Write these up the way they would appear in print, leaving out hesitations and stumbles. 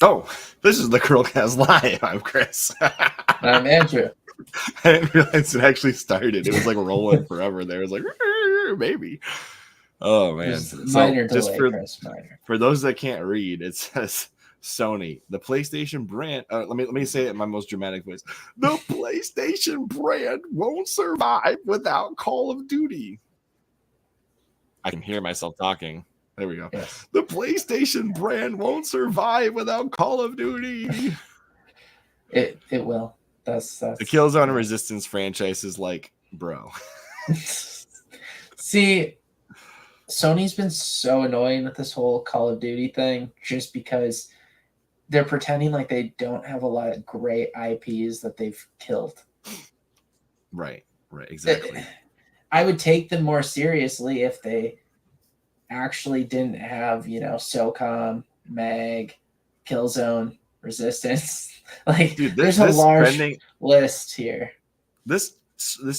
Oh, this is the CHRILLCAST Live. I'm Chris. I'm Andrew. I didn't realize it actually started. It was like rolling forever there. It was like, maybe. Oh, man. There's So minor just delay, Chris. Minor. for those that can't read, it says Sony, the PlayStation brand. Let me say it in my most dramatic voice. The PlayStation brand won't survive without Call of Duty. I can hear myself talking. There we go. Yes. The PlayStation brand won't survive without Call of Duty. It will. That's the Killzone and Resistance franchise is like, bro. See, Sony's been so annoying with this whole Call of Duty thing just because they're pretending like they don't have a lot of great IPs that they've killed. Right, exactly. I would take them more seriously if they actually didn't have, SOCOM, MAG, Killzone, Resistance. Like, dude, there's a large list here. This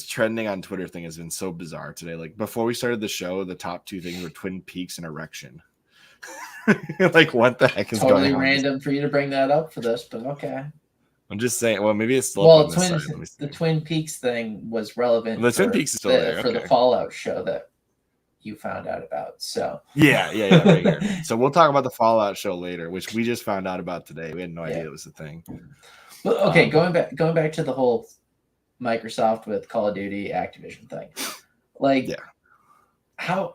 trending on Twitter thing has been so bizarre today. Like, before we started the show, the top two things were Twin Peaks and Erection. Like, what the heck is going on? Totally random for you to bring that up for this, but okay. I'm just saying. Well, maybe it's still up on the Twin Peaks thing was relevant. The Twin Peaks is still there for the Fallout show that you found out about. So yeah, right here. So we'll talk about the Fallout show later, which we just found out about today. We had no idea it was a thing. But okay, going back to the whole Microsoft with Call of Duty Activision thing. Like, how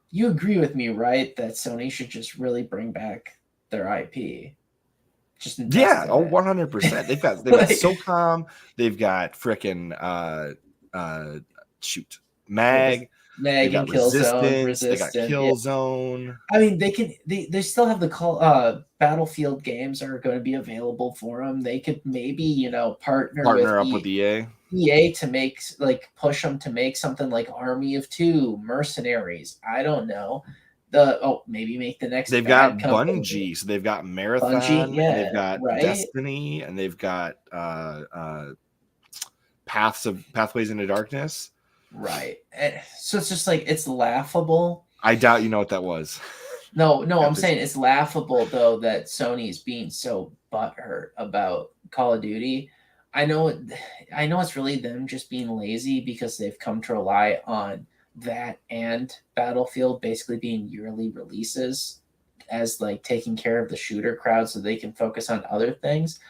you agree with me, right? That Sony should just really bring back their IP. Just 100%. They've got like, SOCOM, they've got frickin' MAG and Resistance, they got Killzone. Yeah. I mean, they still have the Battlefield games are going to be available for them. They could maybe partner up with EA to make push them to make something like Army of Two, Mercenaries. I don't know. Maybe make the next. They've got Bungie, so they've got Marathon, they've got Destiny, and they've got Pathways into Darkness. Right. So it's just like, it's laughable. I doubt you know what that was. No, I'm saying it's laughable though that Sony is being so butthurt about Call of Duty. I know it's really them just being lazy because they've come to rely on that and Battlefield basically being yearly releases as like taking care of the shooter crowd so they can focus on other things.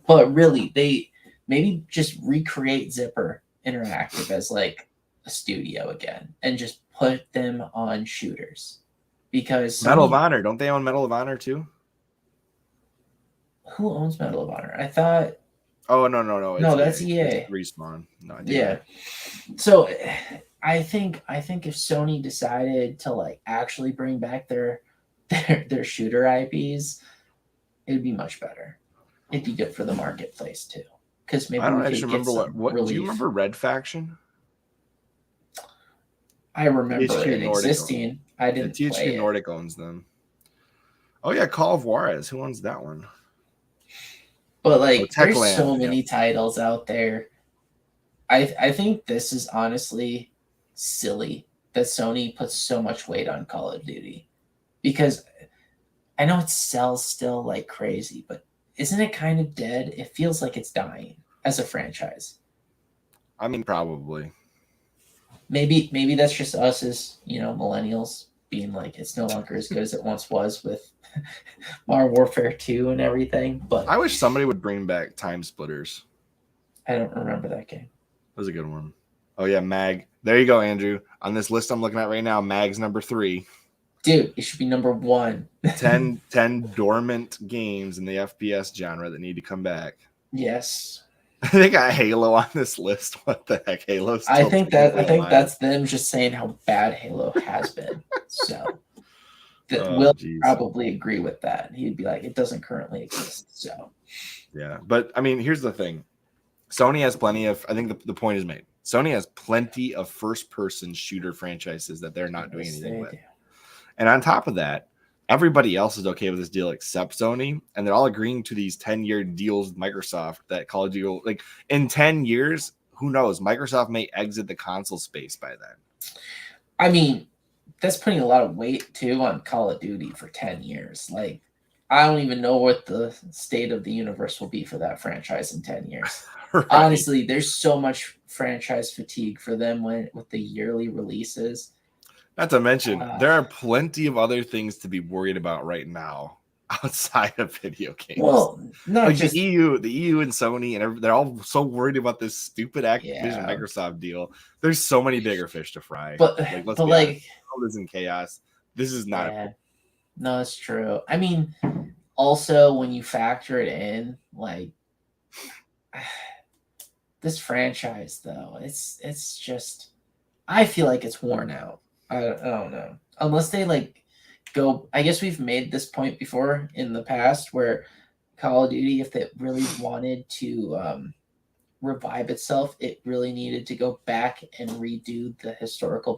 But really, they maybe just recreate Zipper Interactive as like a studio again and just put them on shooters. Because Medal of Honor, don't they own Medal of Honor too? Who owns Medal of Honor? I thought. Oh no! No, that's EA. Respawn. No, yeah. So I think if Sony decided to like actually bring back their shooter IPs, it'd be much better. It'd be good for the marketplace too. Because maybe I don't actually remember what do you remember Red Faction? I remember it existing. I didn't play THQ Nordic owns them. Oh yeah, Call of Juarez. Who owns that one? But like, there's so many titles out there. I think this is honestly silly that Sony puts so much weight on Call of Duty, because I know it sells still like crazy, but isn't it kind of dead? It feels like it's dying as a franchise. I mean, probably. Maybe that's just us as millennials being like, it's no longer as good as it once was with Modern Warfare 2 and everything. But I wish somebody would bring back Time Splitters. I don't remember that game. That was a good one. Oh yeah, MAG. There you go, Andrew. On this list I'm looking at right now, MAG's number 3. Dude, it should be number 1. 10 dormant games in the FPS genre that need to come back. Yes. They got Halo on this list. What the heck, Halo? I think that's them just saying how bad Halo has been. So Will probably agree with that. He'd be like, it doesn't currently exist. So yeah, but I mean, here's the thing: Sony has plenty of. I think the point is made. Sony has plenty of first-person shooter franchises that they're not doing anything with. And on top of that, everybody else is okay with this deal except Sony, and they're all agreeing to these 10-year deals with Microsoft that Call of Duty, like in 10 years, who knows? Microsoft may exit the console space by then. I mean, that's putting a lot of weight too on Call of Duty for 10 years. Like, I don't even know what the state of the universe will be for that franchise in 10 years. Right. Honestly, there's so much franchise fatigue for them with the yearly releases. Not to mention, there are plenty of other things to be worried about right now outside of video games. Well, not like just the EU and Sony, and they're all so worried about this stupid Activision Yeah. Microsoft deal. There's so many bigger fish to fry. But let's but be like honest. All this in chaos. This is not. yeah, no, it's true. I mean, also when you factor it in, like this franchise though, it's just I feel like it's worn out. I don't know. Unless they like go, I guess we've made this point before in the past where Call of Duty, if it really wanted to revive itself, it really needed to go back and redo the historical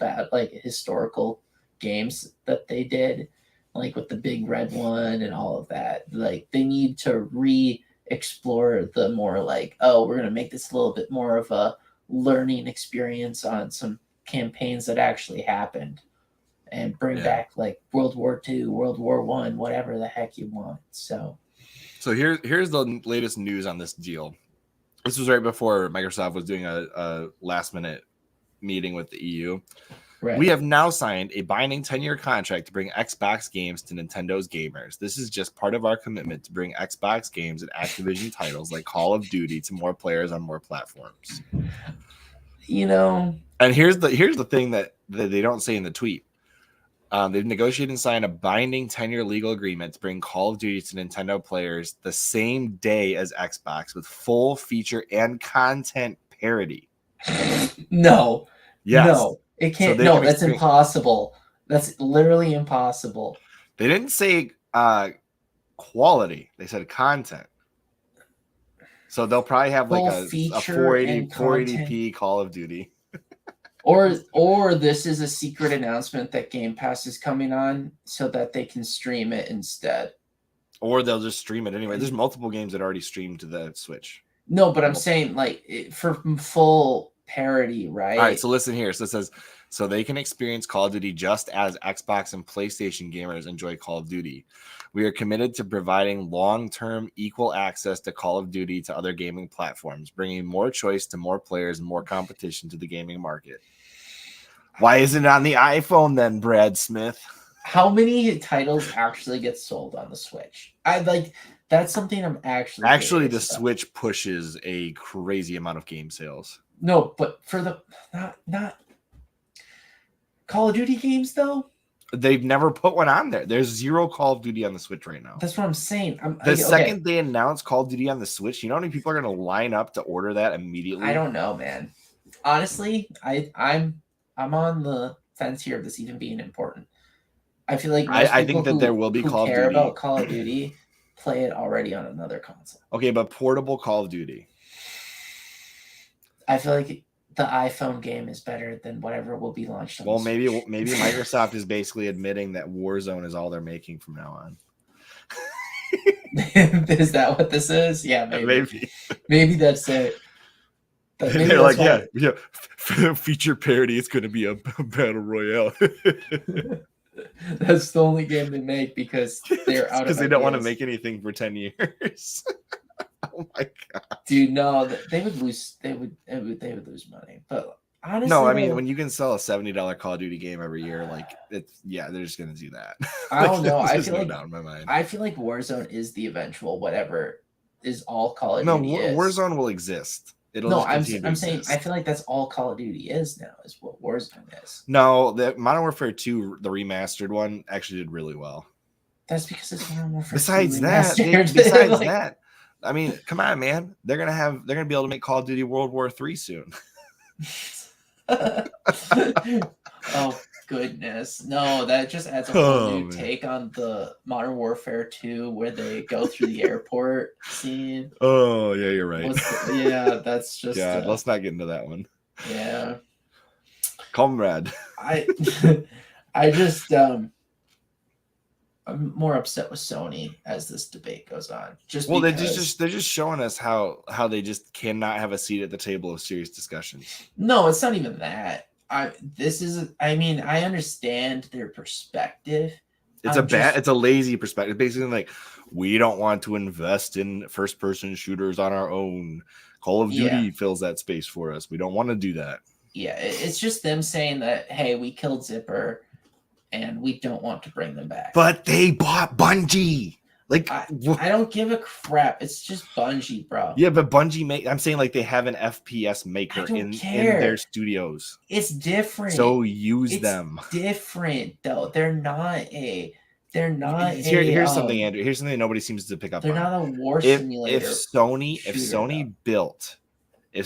games that they did, like with the big red one and all of that. Like they need to re-explore the more like, oh, we're gonna make this a little bit more of a learning experience on some campaigns that actually happened, and bring back like World War II, World War I, whatever the heck you want. So here's the latest news on this deal. This was right before Microsoft was doing a last minute meeting with the EU. Right. We have now signed a binding 10-year contract to bring Xbox games to Nintendo's gamers. This is just part of our commitment to bring Xbox games and Activision titles like Call of Duty to more players on more platforms. You know, and here's the thing that they don't say in the tweet. They've negotiated and signed a binding 10-year legal agreement to bring Call of Duty to Nintendo players the same day as Xbox with full feature and content parity. No. Yes. No. It can't. So no, that's impossible. That's literally impossible. They didn't say quality. They said content. So they'll probably have like a 480p Call of Duty. Or this is a secret announcement that Game Pass is coming on so that they can stream it instead. Or they'll just stream it anyway. There's multiple games that already streamed to the Switch. No, but I'm saying like for full parity, right? All right, so listen here. So it says, so they can experience Call of Duty just as Xbox and PlayStation gamers enjoy Call of Duty. We are committed to providing long-term equal access to Call of Duty to other gaming platforms, bringing more choice to more players and more competition to the gaming market. Why isn't it on the iPhone then, Brad Smith? How many titles actually get sold on the Switch? That's something I'm actually the Switch pushes a crazy amount of game sales. No, but for the not Call of Duty games though, they've never put one on there. There's zero Call of Duty on the Switch right now. That's what I'm saying. Second they announce Call of Duty on the Switch, you know how many people are going to line up to order that immediately? I don't know, man. Honestly, I'm on the fence here of this even being important. I feel like I think that there will be Call of Duty. About Call of Duty play it already on another console. Okay, but portable Call of Duty. I feel like the iPhone game is better than whatever will be launched on Well, maybe Microsoft is basically admitting that Warzone is all they're making from now on. Is that what this is? Yeah, maybe that's it. They're like, yeah, feature parity. It's going to be a battle royale. That's the only game they make because they're out of. Because they don't want to make anything for 10 years. Oh my god, dude! No, they would lose. They would lose money. But honestly, no, I mean when you can sell a $70 Call of Duty game every year, like they're just going to do that. I don't know. I feel no like doubt in my mind. I feel like Warzone is the eventual whatever is all Call of Duty. No, Warzone will exist. I'm saying I feel like that's all Call of Duty is now, is what Warzone is. No, the Modern Warfare 2, the remastered one, actually did really well. That's because it's Modern Warfare. Besides that, I mean, come on, man. They're gonna be able to make Call of Duty World War III soon. Oh goodness. No, that just adds a whole new take on the Modern Warfare 2 where they go through the airport scene. Oh, yeah, you're right. That's just let's not get into that one. Yeah. Comrade. I just I'm more upset with Sony as this debate goes on. They're just showing us how they just cannot have a seat at the table of serious discussions. No, it's not even that. I understand their perspective, It's a lazy perspective. Basically, like, we don't want to invest in first-person shooters on our own. Call of Duty fills that space for us. We don't want to do that. Yeah, it's just them saying that, hey, we killed Zipper, and we don't want to bring them back. But they bought Bungie. Like, I don't give a crap. It's just Bungie, bro. Yeah, but Bungie I'm saying, like, they have an FPS maker in their studios. It's different. So use them. Different though. They're not. Here's something, Andrew. Here's something nobody seems to pick up on. They're not a war simulator. If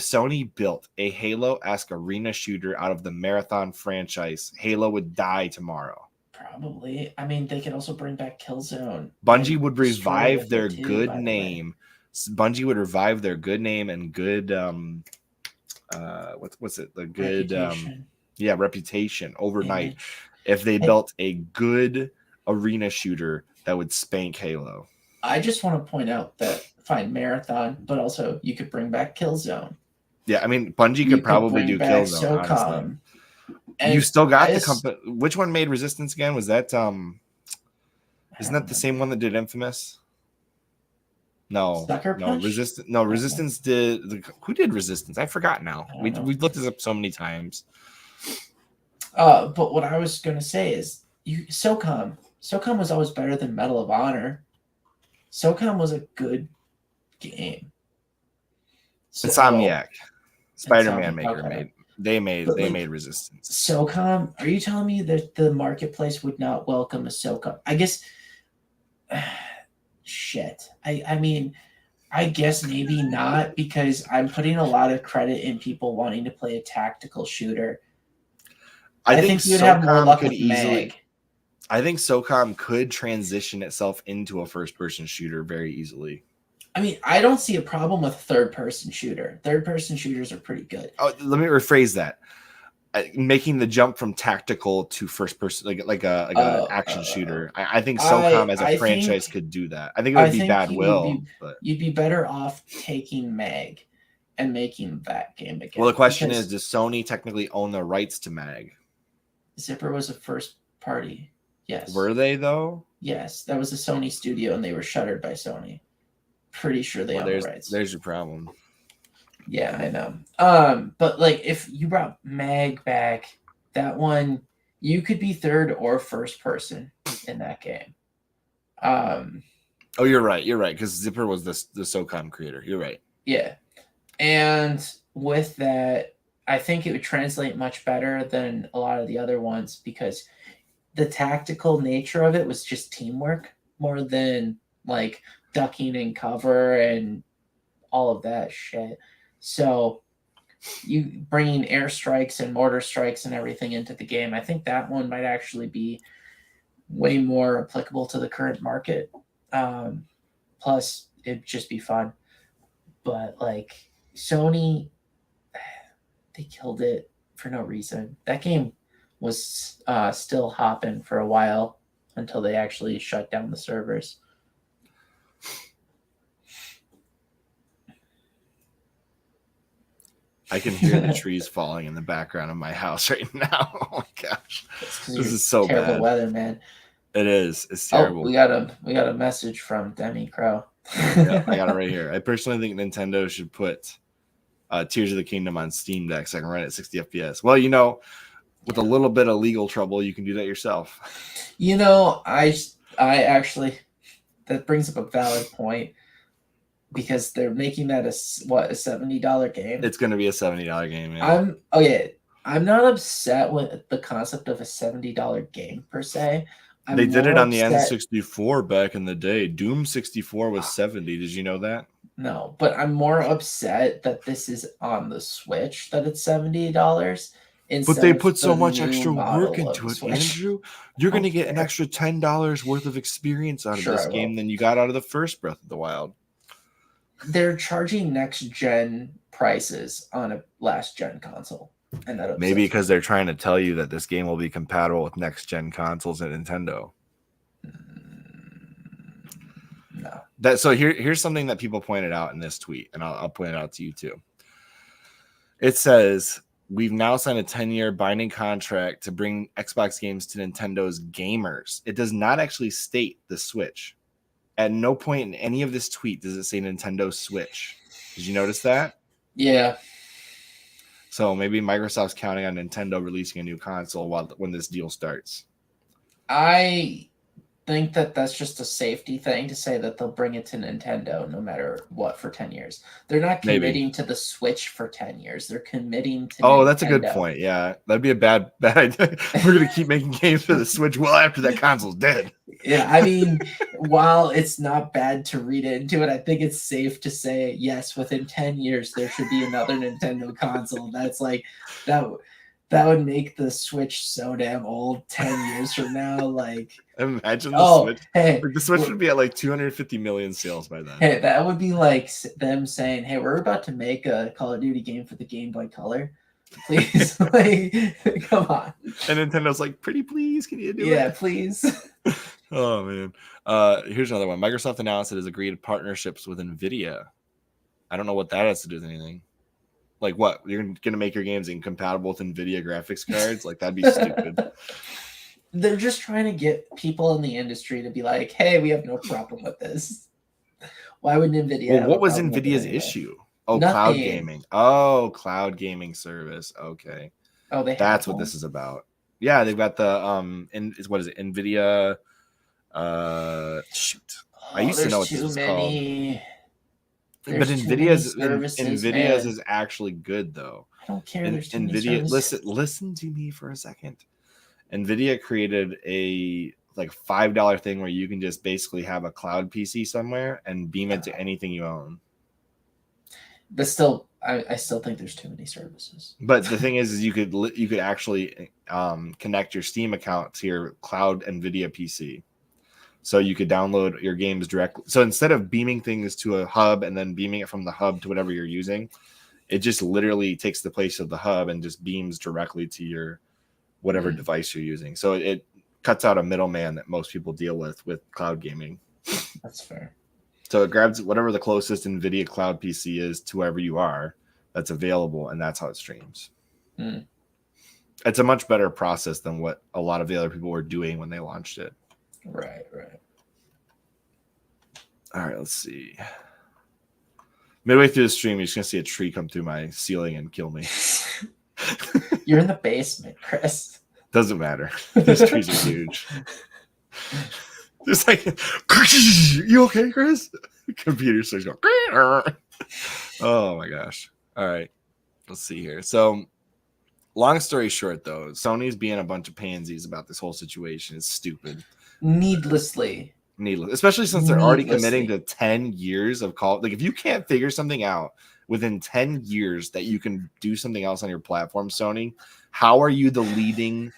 Sony built a Halo-esque arena shooter out of the Marathon franchise, Halo would die tomorrow. Probably. I mean, they could also bring back Killzone. Bungie would revive their good name. Bungie would revive their good name and good what's it? The good reputation overnight. Image. If they built a good arena shooter that would spank Halo. I just want to point out that fine Marathon, but also you could bring back Killzone. Yeah, I mean, Bungie could probably do Killzone. Honestly. And you still got the company. Which one made Resistance again? Was that isn't that the same one that did Infamous? No, Resistance did. Who did Resistance? I forgot now. We looked this up so many times. But what I was gonna say is, SOCOM was always better than Medal of Honor. SOCOM was a good game. Insomniac, Spider-Man maker made made Resistance. SOCOM, are you telling me that the marketplace would not welcome a SOCOM? I guess shit. I mean, I guess maybe not, because I'm putting a lot of credit in people wanting to play a tactical shooter. I think you'd have more luck with Mag. I think SOCOM could transition itself into a first-person shooter very easily. I mean, I don't see a problem with third-person shooter. Third-person shooters are pretty good. Oh, let me rephrase that. Making the jump from tactical to first-person, like an action shooter. I think SOCOM as a franchise could do that. I think it would be bad will. You'd be better off taking Mag and making that game again. Well, the question is, does Sony technically own the rights to Mag? Zipper was a first party. Yes. Were they, though? Yes. That was a Sony studio, and they were shuttered by Sony. Pretty sure they own the rights. There's your problem. Yeah, I know. But like, if you brought Mag back, that one, you could be third or first person in that game. Oh, you're right. You're right, because Zipper was the SOCOM creator. You're right. Yeah. And with that, I think it would translate much better than a lot of the other ones, because the tactical nature of it was just teamwork more than like ducking and cover and all of that shit. So you bringing airstrikes and mortar strikes and everything into the game, I think that one might actually be way more applicable to the current market. Plus, it'd just be fun. But like Sony, they killed it for no reason. That game was still hopping for a while until they actually shut down the servers. I can hear the trees falling in the background of my house right now. Oh my gosh, this is so terrible bad. Weather, man. It is. It's terrible. Oh, we got a message from Demi Crow. Yeah, I got it right here. I personally think Nintendo should put Tears of the Kingdom on Steam Deck so I can run it at 60 FPS. Well, you know, with a little bit of legal trouble, you can do that yourself. You know, I actually, that brings up a valid point, because they're making that a $70 game. It's going to be a $70 game. Yeah. I'm not upset with the concept of a $70 game per se. They did it on the N64 back in the day. Doom 64 was 70. Did you know that? No, but I'm more upset that this is on the Switch, that it's $70. But they put so much extra work into it, Andrew. You're going to get an extra $10 worth of experience out of this game than you got out of the first Breath of the Wild. They're charging next-gen prices on a last-gen console. And that maybe because they're trying to tell you that this game will be compatible with next-gen consoles and Nintendo. No. So here's something that people pointed out in this tweet, and I'll point it out to you too. It says, we've now signed a 10-year binding contract to bring Xbox games to Nintendo's gamers. It does not actually state the Switch. At no point in any of this tweet does it say Nintendo Switch. Did you notice that? Yeah. So maybe Microsoft's counting on Nintendo releasing a new console when this deal starts. I think that that's just a safety thing to say that they'll bring it to Nintendo no matter what for 10 years. They're not committing to the Switch for 10 years. They're committing to Nintendo. That's a good point. Yeah, that'd be a bad idea. We're going to keep making games for the Switch well after that console's dead. Yeah, I mean, while it's not bad to read into it, I think it's safe to say, yes, within 10 years, there should be another Nintendo console. That's like, that would make the Switch so damn old 10 years from now. Like, imagine the Switch. Hey, the Switch would be at like 250 million sales by then. Hey, that would be like them saying, hey, we're about to make a Call of Duty game for the Game Boy Color. Please, like, come on. And Nintendo's like, pretty please, can you do it? Yeah, please. Oh, man. Here's another one. Microsoft announced it has agreed partnerships with NVIDIA. I don't know what that has to do with anything. Like what? You're going to make your games incompatible with NVIDIA graphics cards? Like, that'd be stupid. They're just trying to get people in the industry to be like, hey, we have no problem with this. Why would NVIDIA? Well, what was NVIDIA's issue? Oh, Nothing. Cloud gaming. Oh, cloud gaming service. Okay. Oh, that's what this is about. Yeah, they've got the what is it? NVIDIA. Shoot. I used to know what this was called. But NVIDIA's is actually good though. I don't care. NVIDIA, listen to me for a second. NVIDIA created a like $5 thing where you can just basically have a cloud PC somewhere and beam it to anything you own. But still, I still think there's too many services. But the thing is you could actually connect your Steam account to your cloud NVIDIA PC. So you could download your games directly. So instead of beaming things to a hub and then beaming it from the hub to whatever you're using, it just literally takes the place of the hub and just beams directly to your whatever device you're using. So it cuts out a middleman that most people deal with cloud gaming. That's fair. So it grabs whatever the closest NVIDIA cloud PC is to wherever you are that's available, and that's how it streams. It's a much better process than what a lot of the other people were doing when they launched it. Right. All right, let's see. Midway through the stream, you're just going to see a tree come through my ceiling and kill me. You're in the basement, Chris. Doesn't matter. These trees are huge. Just like, you okay, Chris? Computer starts going. Oh my gosh. All right. Let's see here. So, long story short, though, Sony's being a bunch of pansies about this whole situation. It's stupid. Needless. Especially since they're already committing to 10 years of call. Like, if you can't figure something out within 10 years that you can do something else on your platform, Sony, how are you the leading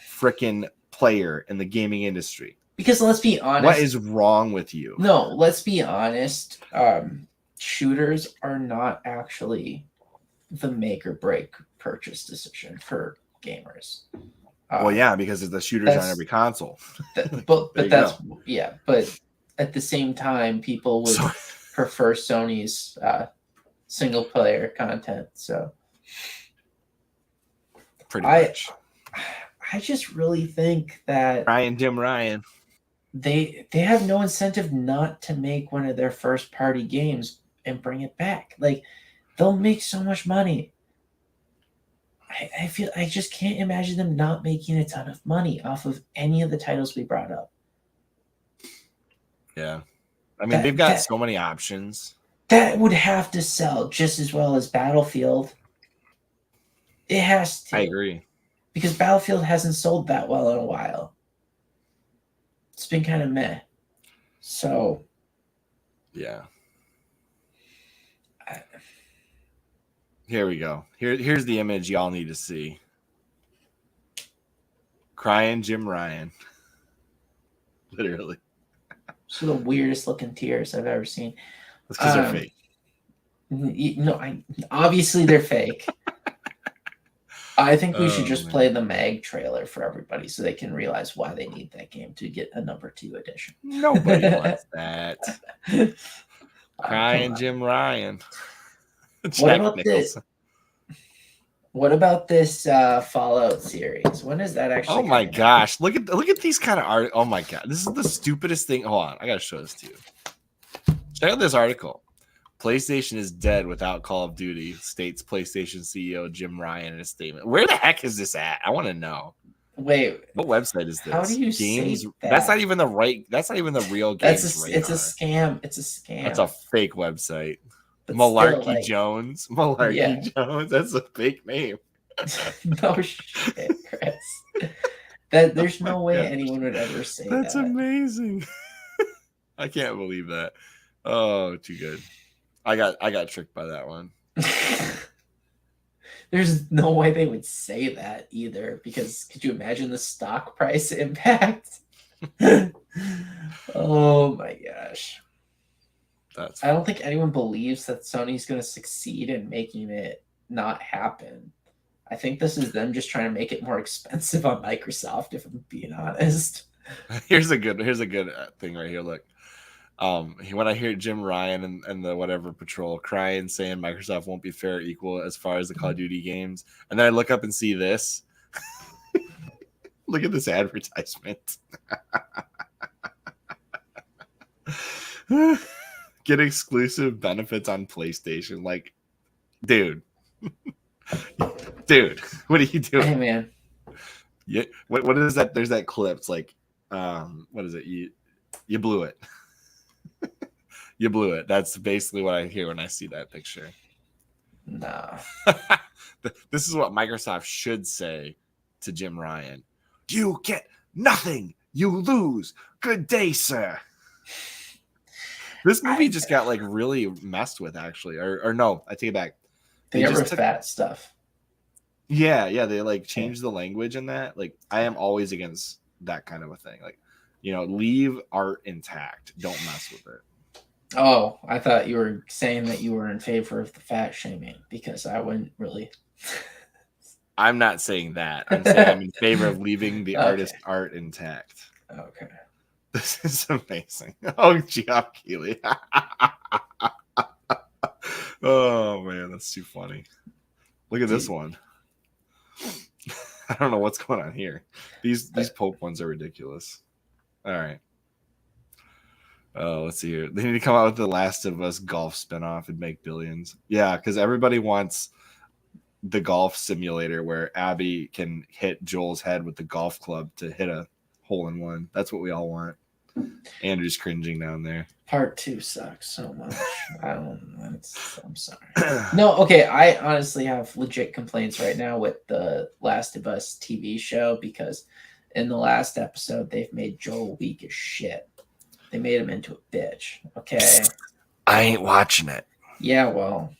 freaking player in the gaming industry? Because let's be honest. What is wrong with you? No, let's be honest. Shooters are not actually the make or break purchase decision for gamers. Well, yeah, because the shooters on every console. But at the same time, people would prefer Sony's single player content. So pretty much. I just really think that Jim Ryan. They have no incentive not to make one of their first party games and bring it back. Like, they'll make so much money. I just can't imagine them not making a ton of money off of any of the titles we brought up. Yeah. I mean, they've got so many options. That would have to sell just as well as Battlefield. It has to. I agree. Because Battlefield hasn't sold that well in a while. It's been kind of meh. So. Yeah. Here we go. Here's the image y'all need to see. Crying Jim Ryan. Literally. Those are the weirdest looking tears I've ever seen. That's because they're fake. No, obviously they're fake. I think we should just play the Mag trailer for everybody so they can realize why they need that game to get a number 2 edition. Nobody wants that. Crying Jim Ryan. What about What about this Fallout series? When is that actually? Oh my coming out? gosh! Look at these kind of art. Oh my god, this is the stupidest thing. Hold on, I gotta show this to you. Check out this article. PlayStation is dead without Call of Duty, states PlayStation CEO Jim Ryan in a statement. Where the heck is this at? I want to know. Wait, What website is this? how do you Games. say that? That's not even the right. That's not even the real Games. It's a scam. It's a scam. That's a fake website. But Malarkey still, like, Jones. Malarkey yeah. Jones. That's a fake name. No shit, Chris. That there's no way God. anyone would ever say That's that. amazing. I can't believe that. Oh, too good. I got tricked by that one. There's no way they would say that either, because could you imagine the stock price impact? Oh my gosh. That's I don't think anyone believes that Sony's going to succeed in making it not happen. I think this is them just trying to make it more expensive on Microsoft, if I'm being honest. here's a good thing right here. Look. When I hear Jim Ryan and the whatever patrol crying saying Microsoft won't be fair or equal as far as the Call of Duty games, and then I look up and see this. Look at this advertisement. Get exclusive benefits on PlayStation. Like, dude, what are you doing? Hey man, Yeah, what is that? There's that clip. It's like, what is it? You blew it. You blew it. That's basically what I hear when I see that picture. nah. This is what Microsoft should say to Jim Ryan. You get nothing. You lose. Good day, sir. This movie just got like really messed with, actually. Or no, I take it back. They just took fat stuff. Yeah. They like changed the language in that. Like, I am always against that kind of a thing. Like, leave art intact. Don't mess with it. Oh, I thought you were saying that you were in favor of the fat shaming, because I wouldn't really. I'm not saying that. I'm saying I'm in favor of leaving the artist art intact. Okay. This is amazing. Oh, Geoff Keighley. Oh, man, that's too funny. Look at this one. I don't know what's going on here. These Pope ones are ridiculous. All right. Oh, let's see here. They need to come out with the Last of Us golf spinoff and make billions. Yeah, because everybody wants the golf simulator where Abby can hit Joel's head with the golf club to hit a hole in one. That's what we all want. Andrew's cringing down there. Part 2 sucks so much. I'm sorry. No, okay. I honestly have legit complaints right now with the Last of Us TV show, because in the last episode, they've made Joel weak as shit. They made him into a bitch. Okay. I ain't watching it. Yeah, well.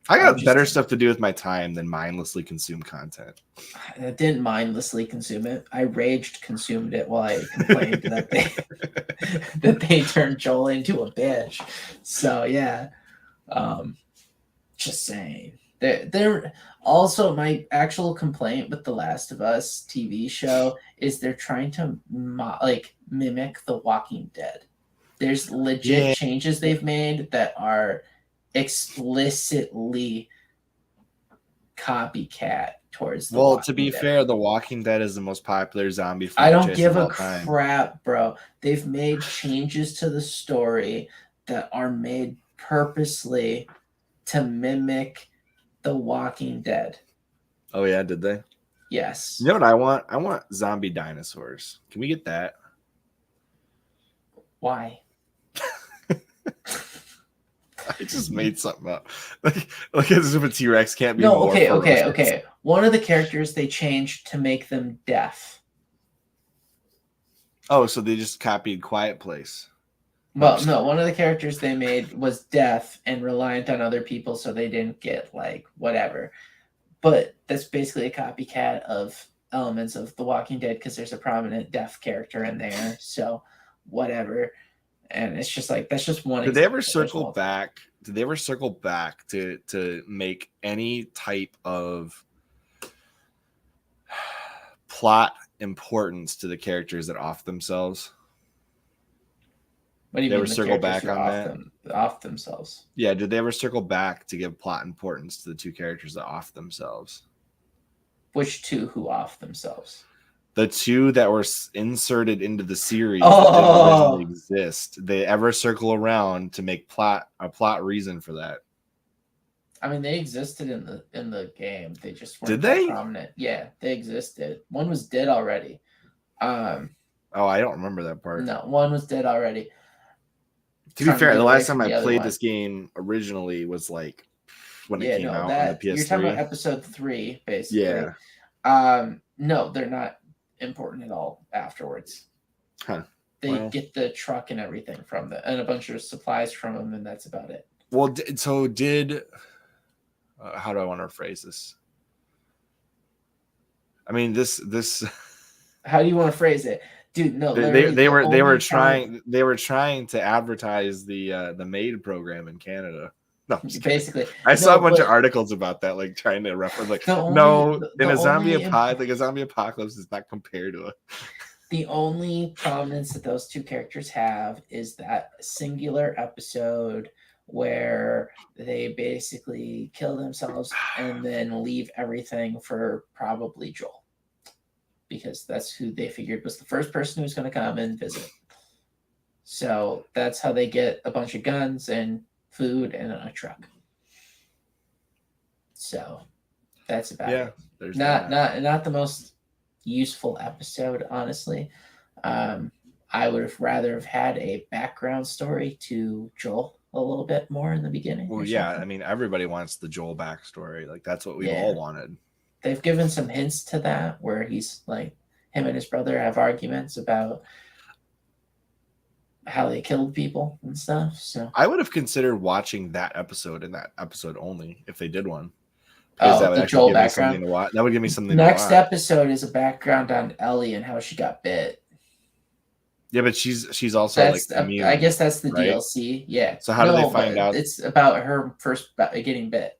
I got better stuff to do with my time than mindlessly consume content. I didn't mindlessly consume it. I consumed it while I complained that they turned Joel into a bitch. So yeah. Just saying. They're also, my actual complaint with the Last of Us TV show is they're trying to mimic The Walking Dead. There's legit changes they've made that are explicitly copycat towards the Well, to be fair, The Walking Dead is the most popular zombie I franchise. don't give a crap, bro. They've made changes to the story that are made purposely to mimic The Walking Dead. Oh yeah, did they? Yes. You know what I want? I want zombie dinosaurs. Can we get that? Why? I just made something up. Like as if a T-Rex can't be. No, okay. One of the characters they changed to make them deaf. Oh, so they just copied Quiet Place. Well, no, one of the characters they made was deaf and reliant on other people, so they didn't get like whatever. But that's basically a copycat of elements of The Walking Dead, because there's a prominent deaf character in there. So whatever. And it's just like, that's just one. Did they ever circle back? Did they ever circle back to make any type of plot importance to the characters that off themselves? What do you They mean ever the circle characters back who on that? off themselves? Yeah, did they ever circle back to give plot importance to the two characters that off themselves? Which two who off themselves? The two that were inserted into the series that didn't originally exist. They ever circle around to make a plot reason for that? I mean, they existed in the game. They just weren't Did that they? prominent. Yeah, they existed. One was dead already. Oh, I don't remember that part. No, one was dead already. To be fair, the last time I played this game originally was like when it came out on the PS3. You're talking about episode 3, basically. Yeah. No, they're not important at all afterwards. Huh. They get the truck and everything from them, and a bunch of supplies from them, and that's about it. Well, so did how do I want to phrase this? I mean, this. How do you want to phrase it, dude? No, they were trying to advertise the MAID program in Canada. No, basically, I saw a bunch of articles about that, like trying to reference, like a zombie apocalypse is not compared to it. The only prominence that those two characters have is that singular episode where they basically kill themselves and then leave everything for probably Joel, because that's who they figured was the first person who's going to come and visit. So that's how they get a bunch of guns and food and a truck. So that's about it. There's not the most useful episode, honestly. I would have rather have had a background story to Joel a little bit more in the beginning. Well, yeah, I mean, everybody wants the Joel backstory. Like, that's what we all wanted. They've given some hints to that, where he's like, him and his brother have arguments about how they killed people and stuff. So I would have considered watching that episode and that episode only if they did one. That would the Joel background. That would give me something. Next episode is a background on Ellie and how she got bit. Yeah, but she's also immune, I guess that's the DLC. Yeah. So how do they find out? It's about her first getting bit.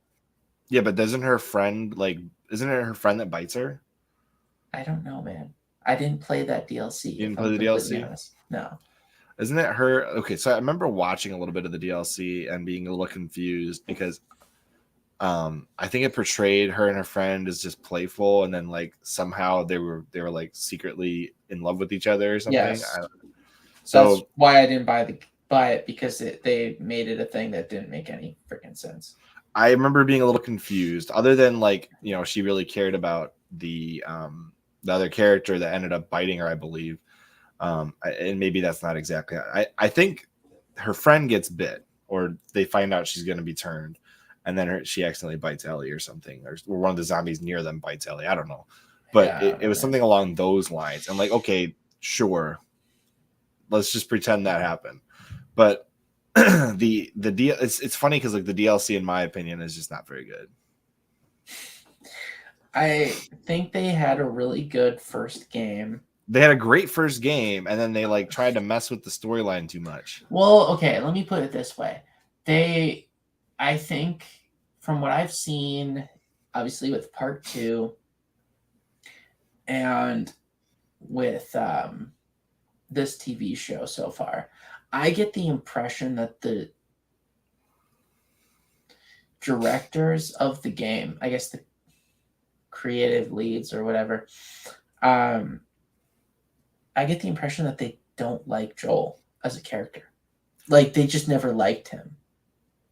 Yeah, but isn't it her friend that bites her? I don't know, man. I didn't play that DLC. You didn't play the DLC? Honest. No. Isn't it her? Okay, so I remember watching a little bit of the DLC and being a little confused because I think it portrayed her and her friend as just playful, and then like somehow they were like secretly in love with each other or something. Yes. So that's why I didn't buy it, because they made it a thing that didn't make any freaking sense. I remember being a little confused, other than like, she really cared about the other character that ended up biting her, I believe. And maybe that's not exactly. I think her friend gets bit, or they find out she's going to be turned, and then she accidentally bites Ellie or something, or one of the zombies near them bites Ellie. I don't know, but it was something along those lines. I'm like, okay, sure, let's just pretend that happened. But it's funny because like the DLC, in my opinion, is just not very good. I think they had a really good first game. They had a great first game, and then they like tried to mess with the storyline too much. Well, okay, let me put it this way. I think from what I've seen, obviously with part 2 and with this TV show so far, I get the impression that the directors of the game, I guess the creative leads or whatever, I get the impression that they don't like Joel as a character. Like, they just never liked him.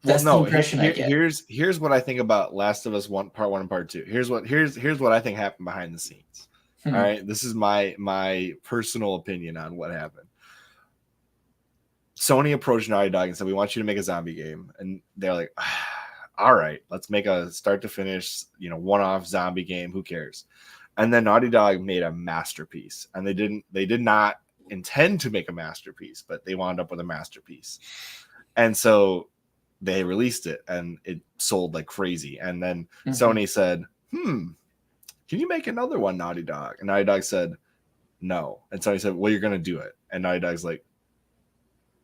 That's the impression I get. Here's what I think about Last of Us Part 1 and Part 2. Here's what I think happened behind the scenes. All right, this is my personal opinion on what happened. Sony approached Naughty Dog and said, "We want you to make a zombie game," and they're like, "All right, let's make a start to finish, one-off zombie game. Who cares?" And then Naughty Dog made a masterpiece, and they did not intend to make a masterpiece, but they wound up with a masterpiece, and so they released it, and it sold like crazy. And then Sony said, "Can you make another one, Naughty Dog?" And Naughty Dog said, "No." And Sony said, "Well, you're gonna do it." And Naughty Dog's like,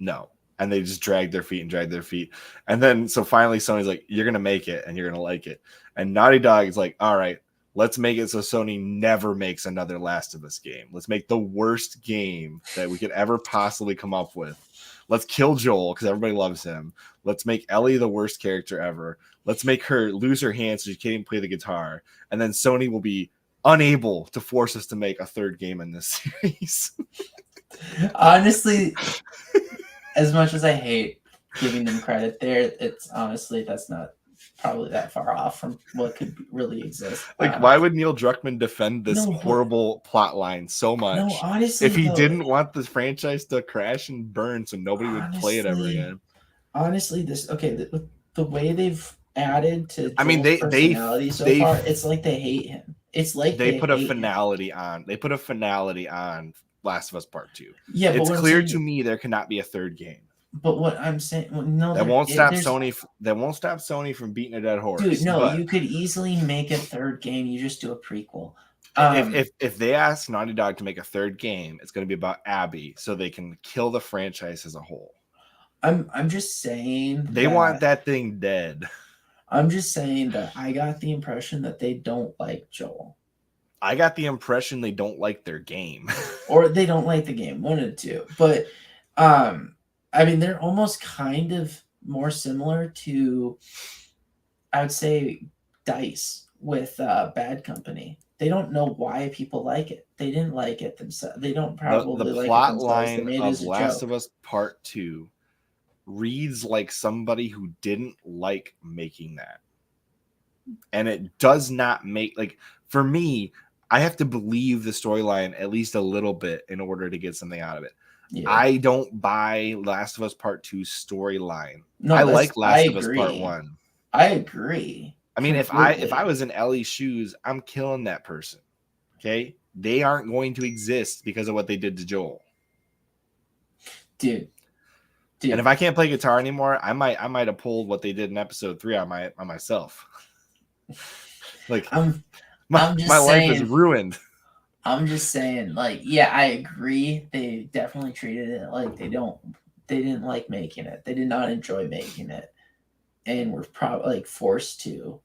"No." And they just dragged their feet. And then so finally Sony's like, "You're gonna make it, and you're gonna like it." And Naughty Dog is like, "All right, Let's make it so Sony never makes another Last of Us game. Let's make the worst game that we could ever possibly come up with. Let's kill Joel because everybody loves him. Let's make Ellie the worst character ever. Let's make her lose her hand so she can't even play the guitar. And then Sony will be unable to force us to make a third game in this series. Honestly, as much as I hate giving them credit there, it's honestly, that's not probably that far off from what could really exist. Like, why would Neil Druckmann defend this horrible plot line so much? No, honestly, if he didn't want the franchise to crash and burn so nobody would play it ever again. Honestly, the way they've added to Joel's personality so far, it's like they hate him. It's like they put a finality on. They put a finality on Last of Us Part 2. Yeah, it's clear to me there cannot be a third game. But what I'm saying, no, that won't stop Sony. That won't stop Sony from beating a dead horse. Dude, no, you could easily make a third game. You just do a prequel. If they ask Naughty Dog to make a third game, it's going to be about Abby, so they can kill the franchise as a whole. I'm just saying they want that thing dead. I'm just saying that I got the impression that they don't like Joel. I got the impression they don't like their game, or they don't like the game. One of the two, but I mean, they're almost kind of more similar to, I would say, DICE with Bad Company. They don't know why people like it. They didn't like it themselves. They don't probably the like plot it themselves. line of Last of Us Part 2 reads like somebody who didn't like making that. And it does not make, like, for me, I have to believe the storyline at least a little bit in order to get something out of it. Yeah. I don't buy Last of Us Part 2 storyline. No, I like Last of Us Part 1. I agree. I mean, completely. if I was in Ellie's shoes, I'm killing that person. Okay? They aren't going to exist because of what they did to Joel. Dude. And if I can't play guitar anymore, I might have pulled what they did in episode 3 on myself. Like my life is ruined. I'm just saying, like, yeah, I agree. They definitely treated it like they didn't like making it. They did not enjoy making it, and were probably like forced to.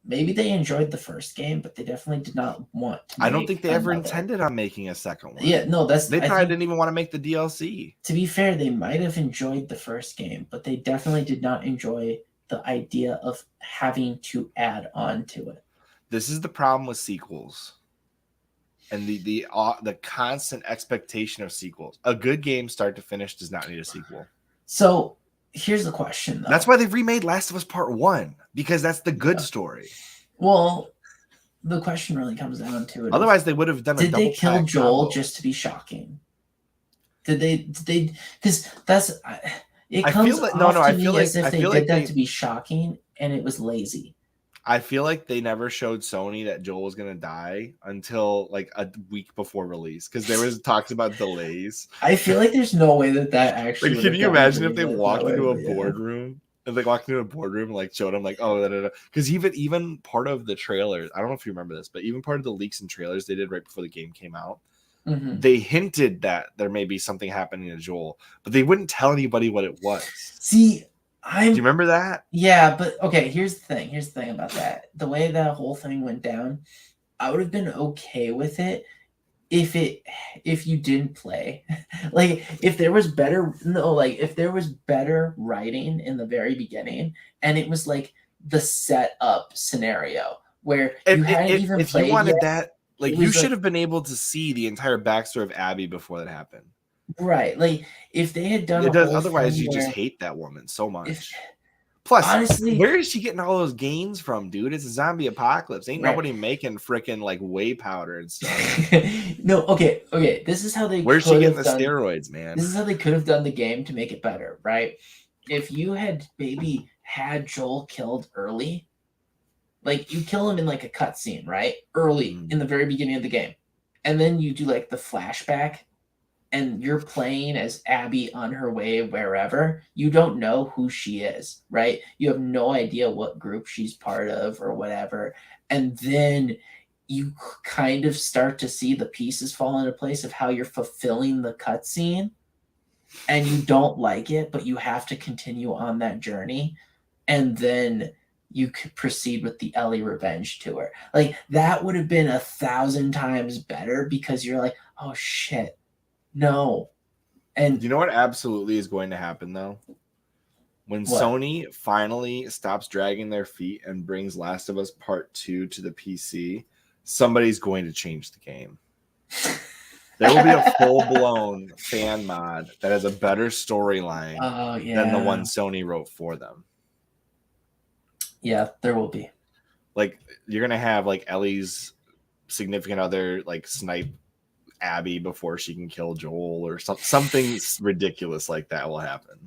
Maybe they enjoyed the first game, but they definitely did not want to. I don't think they ever intended on making a second one. Yeah, no, they probably didn't even want to make the DLC. To be fair, they might have enjoyed the first game, but they definitely did not enjoy the idea of having to add on to it. This is the problem with sequels. And the constant expectation of sequels. A good game, start to finish, does not need a sequel. So here's the question, though. That's why they've remade Last of Us Part 1, because that's the good story. Well, the question really comes down to it. Otherwise, they would have done a double. Did they kill Joel just to be shocking? Did they? Because that's it comes off to me as if they did that to be shocking, and it was lazy. I feel like they never showed Sony that Joel was going to die until like a week before release, because there was talks about delays. I feel like there's no way that actually. Like, can you imagine if they walked into a boardroom and they walked into a boardroom and like showed them like, oh, because even part of the trailers, I don't know if you remember this, but even part of the leaks and trailers they did right before the game came out, they hinted that there may be something happening to Joel, but they wouldn't tell anybody what it was. See. Do you remember that? Yeah, but okay, here's the thing. Here's the thing about that. The way that whole thing went down, I would have been okay with it if you didn't play. Like if there was better writing in the very beginning, and it was like the setup scenario where you hadn't even played. If you wanted that, like you should have been able to see the entire backstory of Abby before that happened. Right, like if they had done otherwise you just hate that woman so much. Plus, honestly, where is she getting all those gains from, dude? It's a zombie apocalypse. Ain't nobody making freaking like whey powder and stuff. No, okay. This is how they. Where's she getting the steroids, man? This is how they could have done the game to make it better, right? If you had maybe had Joel killed early, like you kill him in like a cutscene, right? Early in the very beginning of the game, and then you do like the flashback. And you're playing as Abby on her way wherever, you don't know who she is, right? You have no idea what group she's part of or whatever. And then you kind of start to see the pieces fall into place of how you're fulfilling the cutscene. And you don't like it, but you have to continue on that journey. And then you could proceed with the Ellie revenge tour. Like that would have been 1,000 times better because you're like, oh shit, no. And you know what absolutely is going to happen though? When Sony finally stops dragging their feet and brings Last of Us Part 2 to the PC, somebody's going to change the game. There will be a full-blown fan mod that has a better storyline than the one Sony wrote for them. Yeah, there will be. Like, you're going to have, like, Ellie's significant other, like, snipe Abby before she can kill Joel, or something ridiculous like that will happen.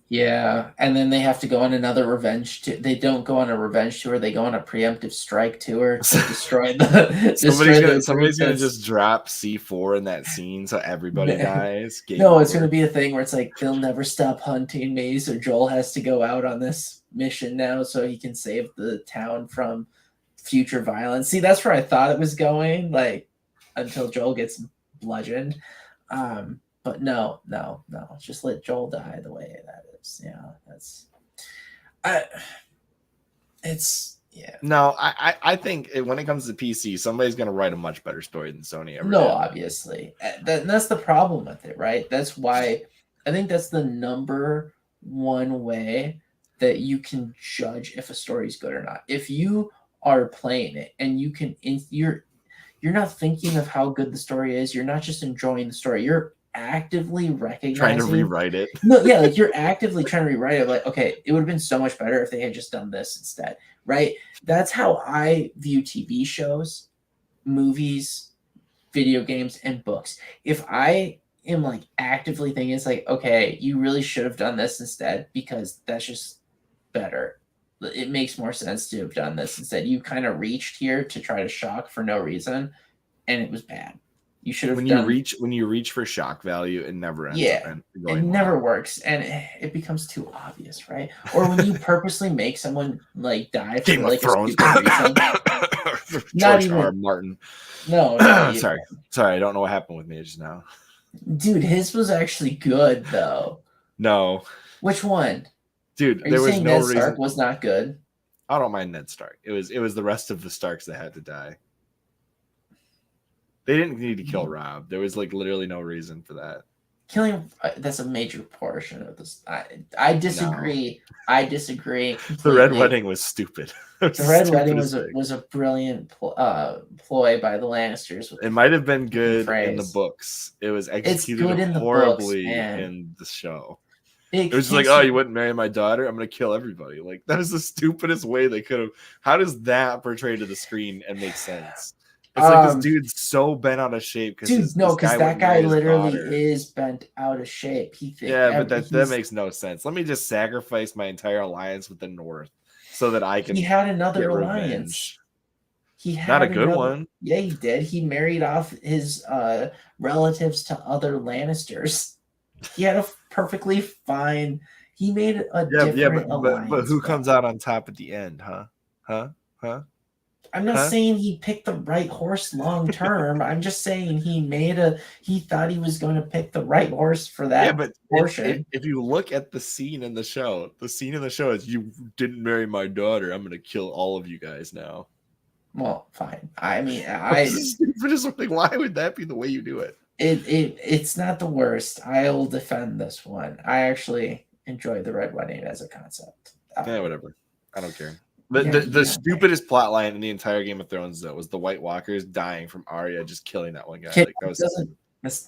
Yeah, and then they have to go on another revenge tour. They don't go on a revenge tour. They go on a preemptive strike tour to destroy the. Somebody's gonna just drop C4 in that scene, so everybody dies. No, it's gonna be a thing where it's like they'll never stop hunting me, so Joel has to go out on this mission now so he can save the town from future violence. See, that's where I thought it was going, like until Joel gets bludgeoned. But no. Just let Joel die the way that is. Yeah, No, I think when it comes to PC, somebody's gonna write a much better story than Sony ever did. Obviously. That's the problem with it, right? That's why I think that's the number one way that you can judge if a story is good or not. If you are playing it and you're not thinking of how good the story is, you're not just enjoying the story, you're actively recognizing, trying to rewrite it. No, yeah, like you're actively trying to rewrite it. Like, okay, it would have been so much better if they had just done this instead, right? That's how I view TV shows, movies, video games, and books. If I am like actively thinking, it's like, okay, you really should have done this instead because that's just better. It makes more sense to have done this instead. You kind of reached here to try to shock for no reason, and it was bad. You should have when you reach for shock value, it never ends up it never works, and it becomes too obvious, right? Or when you purposely make someone like die for like a stupid reason. Not even R. Martin. No, sorry, I don't know what happened with me just now. Dude, his was actually good though. No. Which one? Dude, there was no reason. Stark was not good. I don't mind Ned Stark. It was the rest of the Starks that had to die. They didn't need to kill Rob. There was like literally no reason for that. Killing that's a major portion of this. I disagree. No. I disagree. Completely. The Red Wedding was stupid. The Red Wedding was a brilliant ploy by the Lannisters. It might have been good in the books. It was executed horribly in the show. It was just like, oh, you wouldn't marry my daughter? I'm going to kill everybody. Like, that is the stupidest way they could have. How does that portray to the screen and make sense? It's like this dude's so bent out of shape. Because that guy literally is bent out of shape. But that makes no sense. Let me just sacrifice my entire alliance with the North so that I can. He had another alliance. He had not a good one. Yeah, he did. He married off his relatives to other Lannisters. He had a perfectly fine. He made a different alliance. But who comes out on top at the end? Huh? I'm not saying he picked the right horse long term. I'm just saying he thought he was going to pick the right horse for that portion. If you look at the scene in the show is, you didn't marry my daughter. I'm going to kill all of you guys now. Well, fine. I mean, why would that be the way you do it? It's not the worst. I'll defend this one. I actually enjoy the Red Wedding as a concept. Yeah, whatever. I don't care. The stupidest plot line in the entire Game of Thrones, though, was the White Walkers dying from Arya just killing that one guy.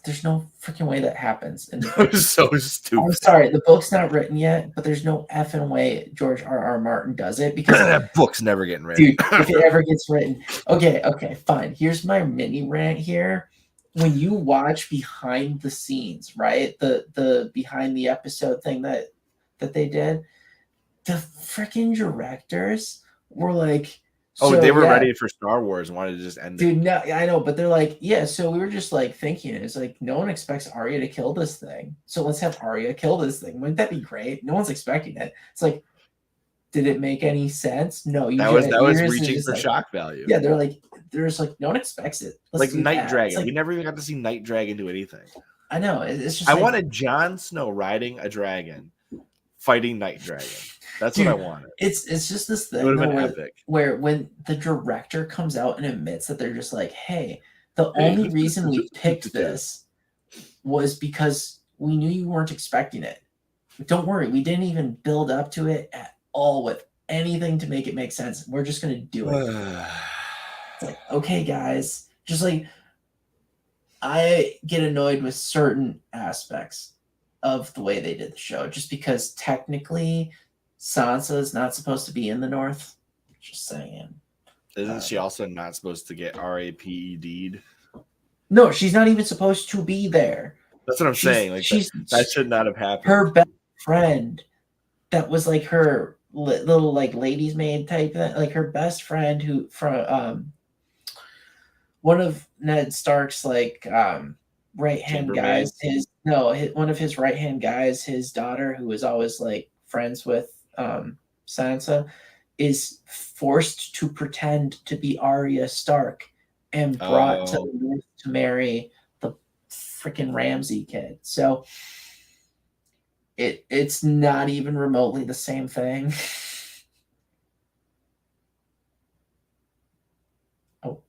There's no freaking way that happens. It was so stupid. I'm sorry, the book's not written yet, but there's no effing way George R.R. Martin does it because that book's never getting written. Dude, if it ever gets written. Okay, fine. Here's my mini rant here. When you watch behind the scenes, right? The behind the episode thing that they did, the freaking directors were like, they were ready for Star Wars and wanted to just end it. Dude, no, I know, but they're like, yeah, so we were just like thinking, it's like, no one expects Arya to kill this thing. So let's have Arya kill this thing. Wouldn't that be great? No one's expecting it. It's like, did it make any sense? No. That was reaching for shock value. Yeah, they're just like, no one expects it. Let's like Night Dragon. We never even got to see Night Dragon do anything. I know. It's just I wanted Jon Snow riding a dragon fighting Night Dragon. That's Dude, what I wanted. It's just this thing It would have been where, epic. where when the director comes out and admits that they're just like, hey, the only reason we picked this was because we knew you weren't expecting it. Don't worry, we didn't even build up to it at all with anything to make it make sense. We're just gonna do it. It's like, okay, guys, just like I get annoyed with certain aspects of the way they did the show, just because technically Sansa is not supposed to be in the North. Just saying. Isn't she also not supposed to get RAPED'd? No, she's not even supposed to be there. That's what I'm saying. Like that should not have happened. Her best friend, that was like her little like ladies' maid type, like her best friend who from one of Ned Stark's like right hand guys. One of his right hand guys, his daughter, who was always like friends with Sansa, is forced to pretend to be Arya Stark and brought to the North to marry the freaking Ramsay kid. So it's not even remotely the same thing. Oh.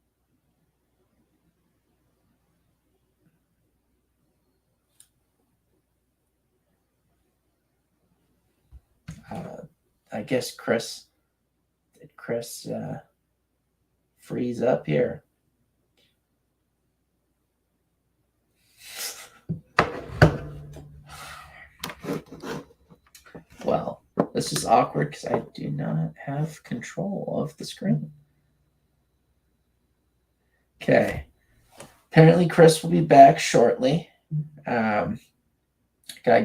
I guess Chris freeze up here? Well, this is awkward because I do not have control of the screen. Okay. Apparently Chris will be back shortly. Gotta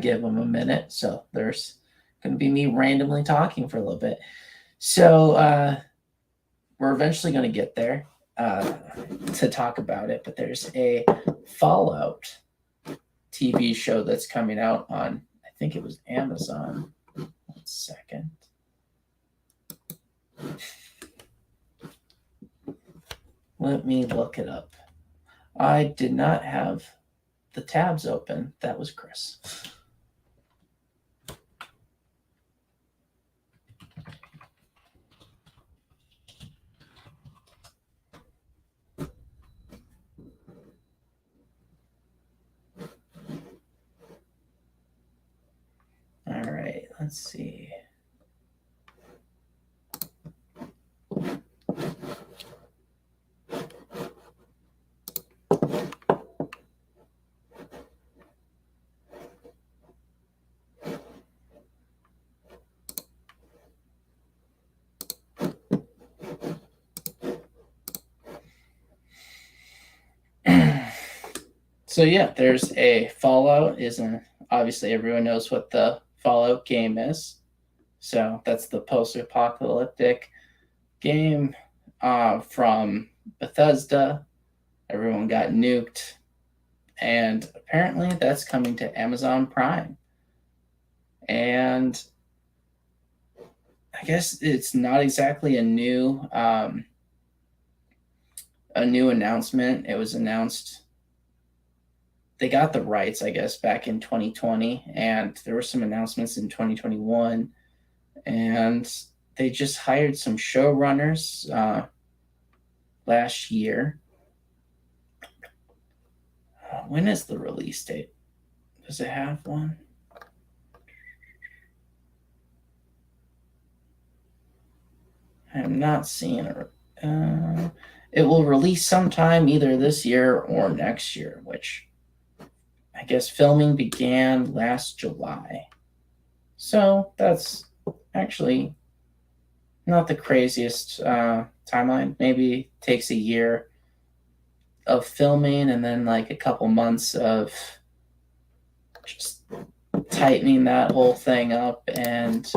give him a minute. So there's going to be me randomly talking for a little bit. So we're eventually going to get there to talk about it. But there's a Fallout TV show that's coming out on, I think it was Amazon. 1 second. Let me look it up. I did not have the tabs open. That was Chris. All right, let's see. So yeah, there's a Fallout. Obviously everyone knows what the Fallout game is. So that's the post-apocalyptic game from Bethesda. Everyone got nuked, and apparently that's coming to Amazon Prime. And I guess it's not exactly a new announcement. It was announced. They got the rights, I guess, back in 2020, and there were some announcements in 2021, and they just hired some showrunners last year. When is the release date? Does it have one? I am not seeing it. It will release sometime either this year or next year, which I guess filming began last July. So that's actually not the craziest timeline. Maybe takes a year of filming and then like a couple months of just tightening that whole thing up, and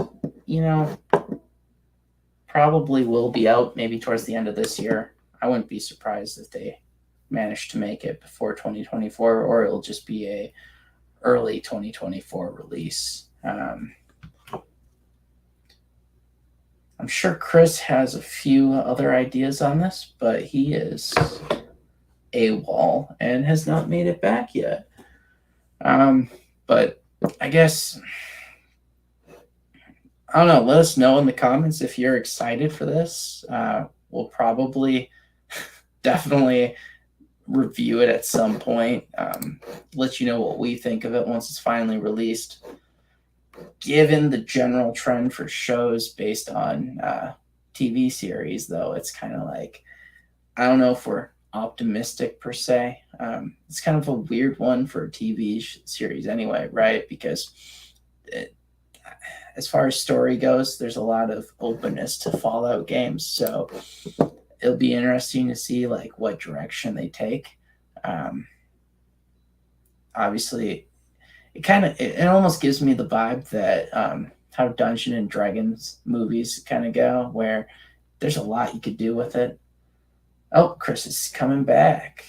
probably will be out maybe towards the end of this year. I wouldn't be surprised if they manage to make it before 2024, or it'll just be a early 2024 release. I'm sure Chris has a few other ideas on this, but he is AWOL and has not made it back yet. But I guess I don't know. Let us know in the comments if you're excited for this. We'll probably definitely review it at some point. Let you know what we think of it once it's finally released. Given the general trend for shows based on TV series, though, it's kind of like, I don't know if we're optimistic per se. It's kind of a weird one for a TV series anyway, right? Because as far as story goes, there's a lot of openness to Fallout games. So it'll be interesting to see like what direction they take. Obviously, it almost gives me the vibe that how Dungeon and Dragons movies kind of go, where there's a lot you could do with it. Oh, Chris is coming back.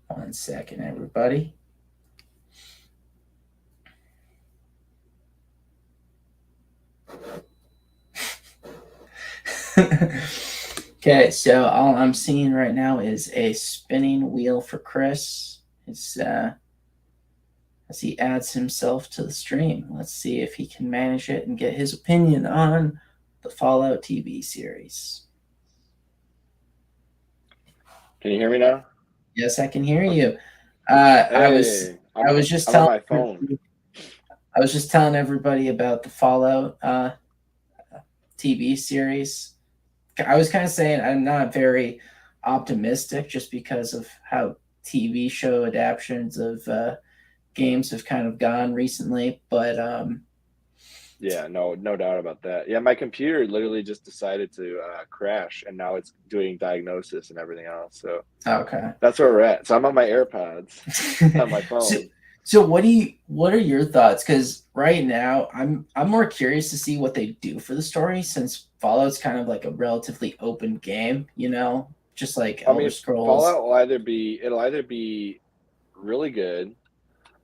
One second, everybody. Okay, so all I'm seeing right now is a spinning wheel for Chris. It's as he adds himself to the stream. Let's see if he can manage it and get his opinion on the Fallout TV series. Can you hear me now? Yes, I can hear you. Hey, I was just telling my phone. I was just telling everybody about the Fallout TV series. I was kind of saying I'm not very optimistic just because of how TV show adaptations of games have kind of gone recently. But yeah, no doubt about that. Yeah, my computer literally just decided to crash, and now it's doing diagnosis and everything else. So okay, that's where we're at. So I'm on my AirPods on my phone. So what are your thoughts? Because right now I'm more curious to see what they do for the story, since Fallout's kind of like a relatively open game, just like Elder Scrolls. Fallout will either be really good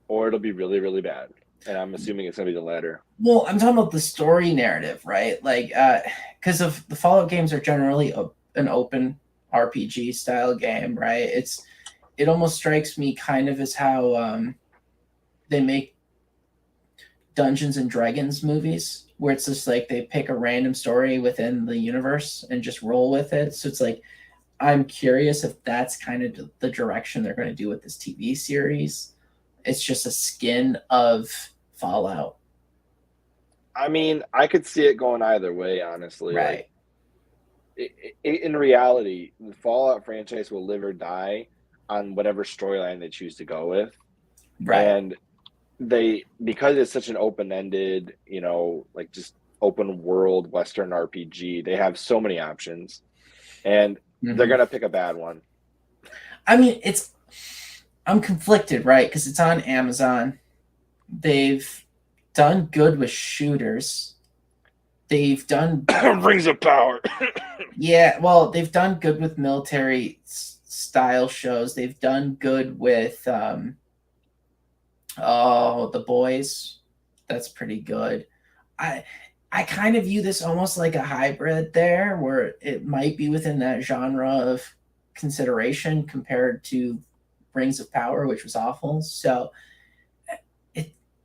or it'll be really, really bad. And I'm assuming it's gonna be the latter. Well, I'm talking about the story narrative, right? Like, because of the Fallout games are generally an open RPG style game, right? It almost strikes me kind of as how they make Dungeons and Dragons movies, where it's just like they pick a random story within the universe and just roll with it. So it's like, I'm curious if that's kind of the direction they're going to do with this TV series. It's just a skin of Fallout. I mean, I could see it going either way, honestly. Right. In reality, the Fallout franchise will live or die on whatever storyline they choose to go with. Right. And because it's such an open-ended, like just open world Western RPG, they have so many options, and they're gonna pick a bad one. I mean, I'm conflicted, right? Because it's on Amazon. They've done good with shooters. They've done Rings of Power. Yeah, well, they've done good with military style shows. They've done good with The Boys. That's pretty good. I kind of view this almost like a hybrid there, where it might be within that genre of consideration compared to Rings of Power, which was awful. So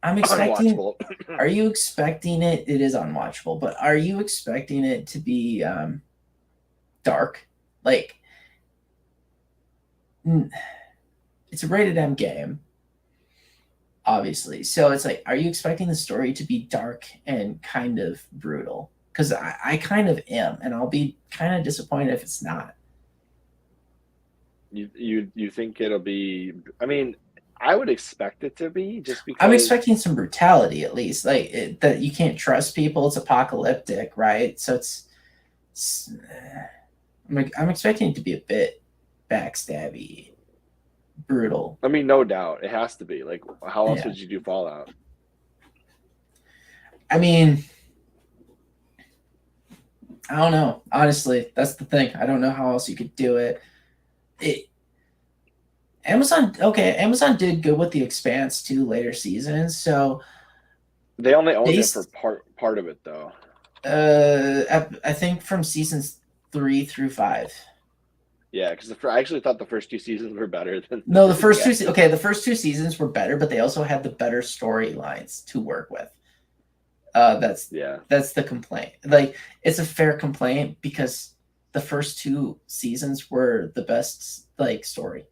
I'm expecting. Are you expecting it? It is unwatchable, but are you expecting it to be dark? Like, it's a rated M game, obviously. So it's like, are you expecting the story to be dark and kind of brutal? Because I kind of am, and I'll be kind of disappointed if it's not. You think it'll be? I mean, I would expect it to be, just because I'm expecting some brutality, at least, like that you can't trust people. It's apocalyptic, right? So I'm expecting it to be a bit backstabby, brutal. I mean, no doubt, it has to be. Like, how else would you do Fallout? I mean, I don't know. Honestly, that's the thing. I don't know how else you could do it. Amazon did good with The Expanse too, later seasons. So they only owned it for part of it, though. I think from seasons 3 through 5. Yeah, because I actually thought the first 2 seasons were better than No, the first two. Okay, the first 2 seasons were better, but they also had the better storylines to work with. That's the complaint. Like, it's a fair complaint because the first 2 seasons were the best like story.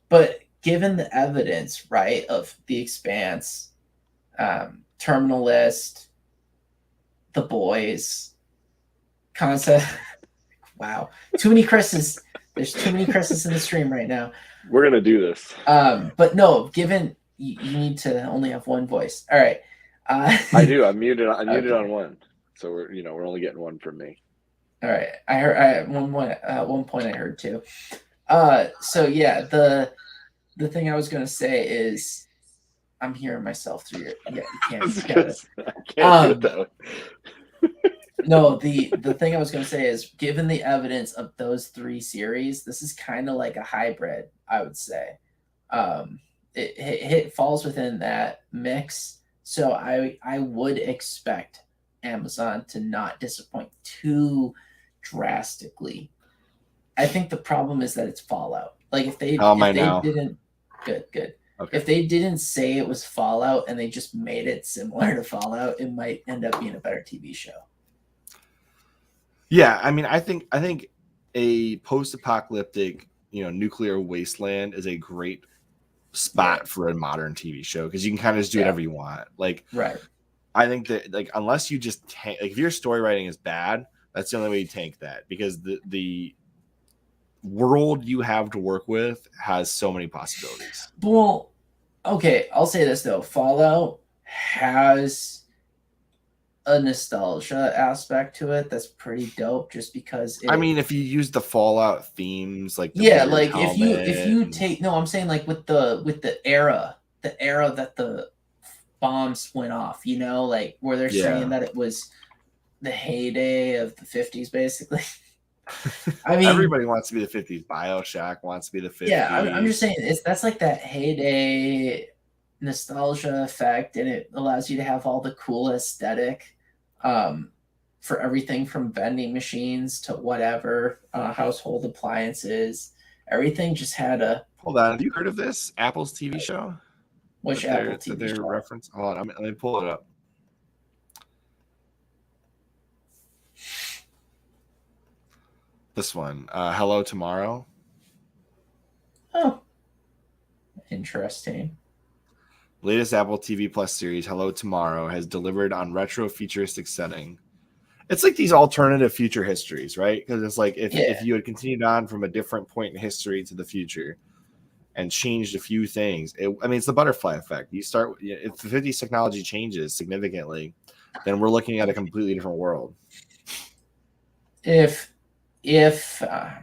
But given the evidence, right, of The Expanse, Terminal List, The Boys, Concept. Wow, too many Chris's. There's too many Chris's in the stream right now. We're gonna do this. But no, given you need to only have one voice. All right. I do. I'm muted. I'm muted on one, so we're only getting one from me. All right. I heard. At one point I heard 2. So yeah, the thing I was gonna say is, I'm hearing myself through your. Yeah, you can't. I can't do it that way. No, the thing I was going to say is, given the evidence of those 3 series, this is kind of like a hybrid, I would say. It falls within that mix, so I would expect Amazon to not disappoint too drastically. I think the problem is that it's Fallout. Like, if they didn't, good. Okay. If they didn't say it was Fallout and they just made it similar to Fallout, it might end up being a better TV show. Yeah, I mean, I think a post-apocalyptic, nuclear wasteland is a great spot for a modern TV show because you can kind of just do whatever you want. Like, right. I think that, like, unless you just if your story writing is bad, that's the only way you tank that, because the world you have to work with has so many possibilities. Well, okay, I'll say this though: Fallout has a nostalgia aspect to it that's pretty dope, just because I mean, if you use the Fallout themes, like like if you take, no, I'm saying like with the era that the bombs went off, like where they're saying that it was the heyday of the 50s, basically. I mean, everybody wants to be the 50s. BioShock wants to be the 50s. Yeah, I'm just saying that's like that heyday nostalgia effect, and it allows you to have all the cool aesthetic for everything from vending machines to whatever household appliances. Everything just had a. Hold on, have you heard of this Apple's TV show? Which Apple TV show? Reference. Hold on, let me pull it up. This one, Hello Tomorrow. Oh, interesting. Latest Apple TV Plus series, Hello Tomorrow, has delivered on retro futuristic setting. It's like these alternative future histories, right? Because it's like if you had continued on from a different point in history to the future and changed a few things, it's the butterfly effect. You start, if the 50s technology changes significantly, then we're looking at a completely different world. If I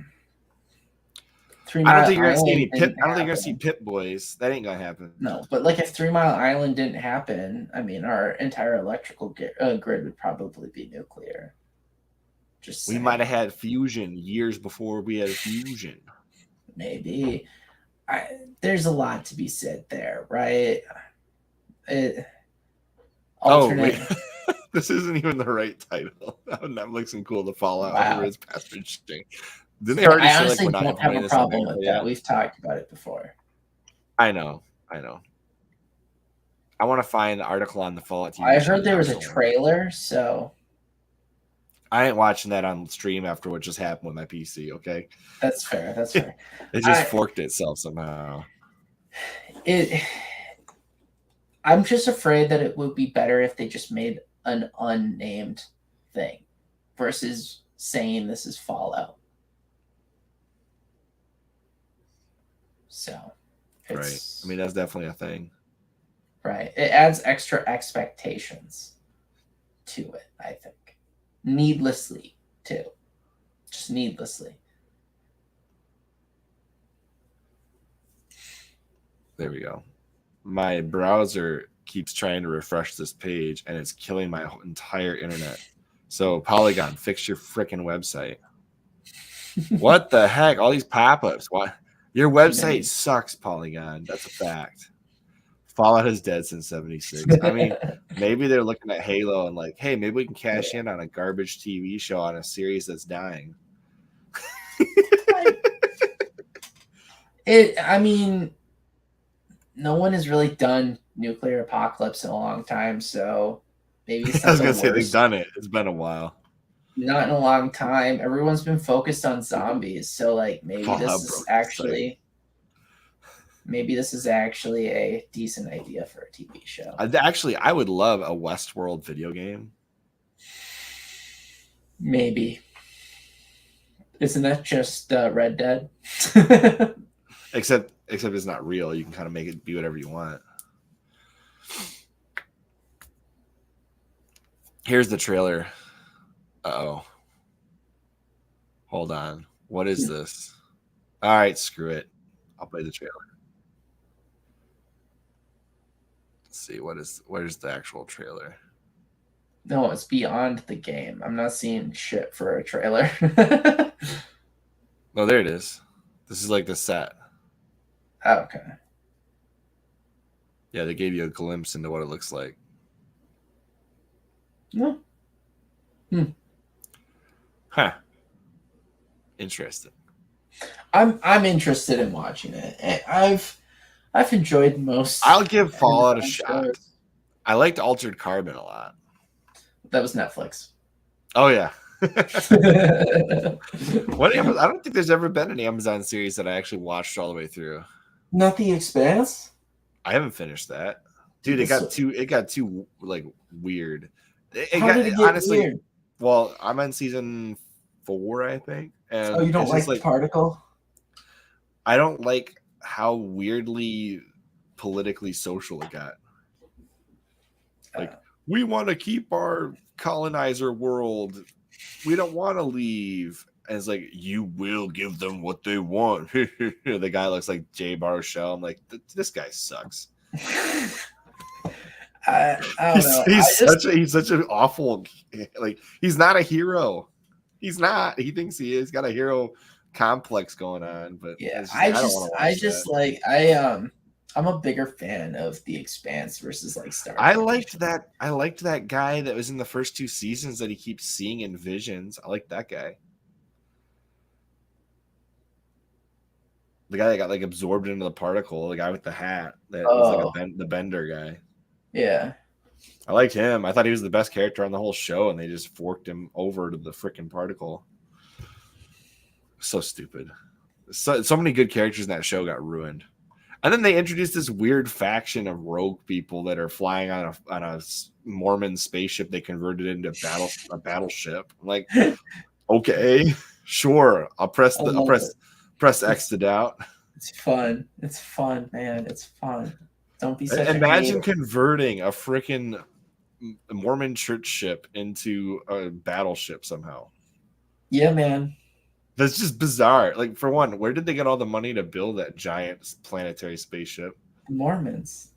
don't think you're gonna see any Pip. I don't think you're gonna see Pip Boys. That ain't gonna happen. No, but like if 3 Mile Island didn't happen, I mean, our entire electrical grid would probably be nuclear. Just we might have had fusion years before we had fusion. Maybe. There's a lot to be said there, right? Alternate. Oh, wait. This isn't even the right title. Netflix and Cool to Fallout. Wow. It's password string. Didn't they already say like we're not having a problem with that? We've talked about it before. I know. I want to find the article on the Fallout TV. I heard there was a trailer, so I ain't watching that on stream after what just happened with my PC. Okay, that's fair. It just forked itself somehow. I'm just afraid that it would be better if they just made an unnamed thing versus saying this is Fallout. So, right. I mean, that's definitely a thing. Right. It adds extra expectations to it, I think. Needlessly, too. Just needlessly. There we go. My browser keeps trying to refresh this page, and it's killing my entire internet. So, Polygon, fix your freaking website. What the heck? All these pop-ups. What? Your website sucks, Polygon. That's a fact. Fallout is dead since 76. I mean, maybe they're looking at Halo and like, hey, maybe we can cash in on a garbage TV show on a series that's dying. I mean, no one has really done nuclear apocalypse in a long time, so maybe it's I was not gonna the say they've worst. done it. It's been a while. Not in a long time. Everyone's been focused on zombies, so like maybe Fallout this is broke actually a decent idea for a TV show. I would love a Westworld video game. Maybe. Isn't that just Red Dead? Except it's not real. You can kind of make it be whatever you want. Here's the trailer. Uh-oh. Hold on. What is this? All right, screw it. I'll play the trailer. Let's see where's the actual trailer. No, it's beyond the game. I'm not seeing shit for a trailer. Oh, there it is. This is like the set. Oh, okay. Yeah, they gave you a glimpse into what it looks like. No. Huh. Interesting. I'm interested in watching it. I've enjoyed most. I'll give Fallout a shot. shows. I liked Altered Carbon a lot. That was Netflix. Oh yeah. What I don't think there's ever been an Amazon series that I actually watched all the way through. Not The Expanse? I haven't finished that. Dude, it got too like weird. How did it get honestly weird? Well, I'm on season 4, I think. And Oh, you don't like the Particle? I don't like how weirdly politically social it got. Like, we want to keep our colonizer world. We don't want to leave. And it's like, you will give them what they want. The guy looks like Jay Baruchel. I'm like, this guy sucks. I don't know. He's such an awful, like, he's not a hero. He's not. He thinks he is. He's got a hero complex going on. But yeah, I'm a bigger fan of The Expanse versus like Star Trek. I liked that guy that was in the first 2 seasons that he keeps seeing in visions. I like that guy. The guy that got like absorbed into the particle, the guy with the hat that was like the Bender guy. Yeah. I liked him. I thought he was the best character on the whole show, and they just forked him over to the freaking particle. So stupid. So many good characters in that show got ruined. And then they introduced this weird faction of rogue people that are flying on a Mormon spaceship they converted into a battleship. I'm like, okay, sure. I'll press X to doubt. It's fun. It's fun, man. It's fun. Don't be such Imagine converting a freaking Mormon church ship into a battleship somehow. Yeah, man. That's just bizarre. Like, for one, where did they get all the money to build that giant planetary spaceship? Mormons.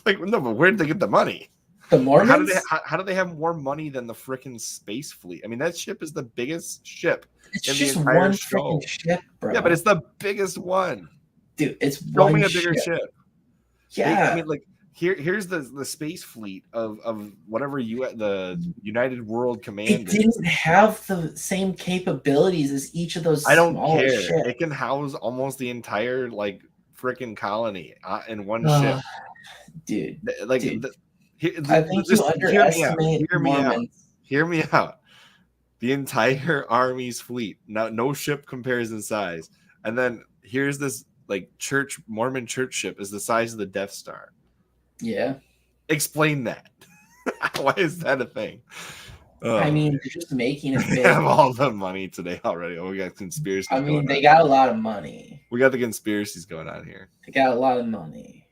Like, no, but where did they get the money? The Mormons? How do they have more money than the freaking space fleet? I mean, that ship is the biggest ship it's in just the entire one show. freaking ship, bro. Yeah, but it's the biggest one. Dude, it's Show one me a bigger ship. Yeah. I mean, like, here's the space fleet of whatever the United World Command. It didn't have the same capabilities as each of those. I don't care. Ships. It can house almost the entire like freaking colony in one ship, dude. Like, dude. I think you underestimate Hear me out. The entire army's fleet. Now, no ship compares in size. And then here's this like Mormon church ship is the size of the Death Star. Yeah. Explain that. Why is that a thing? I mean, they're just making it big. They have all the money today already. Oh, we got conspiracies. I mean, they got a lot of money. We got the conspiracies going on here. They got a lot of money.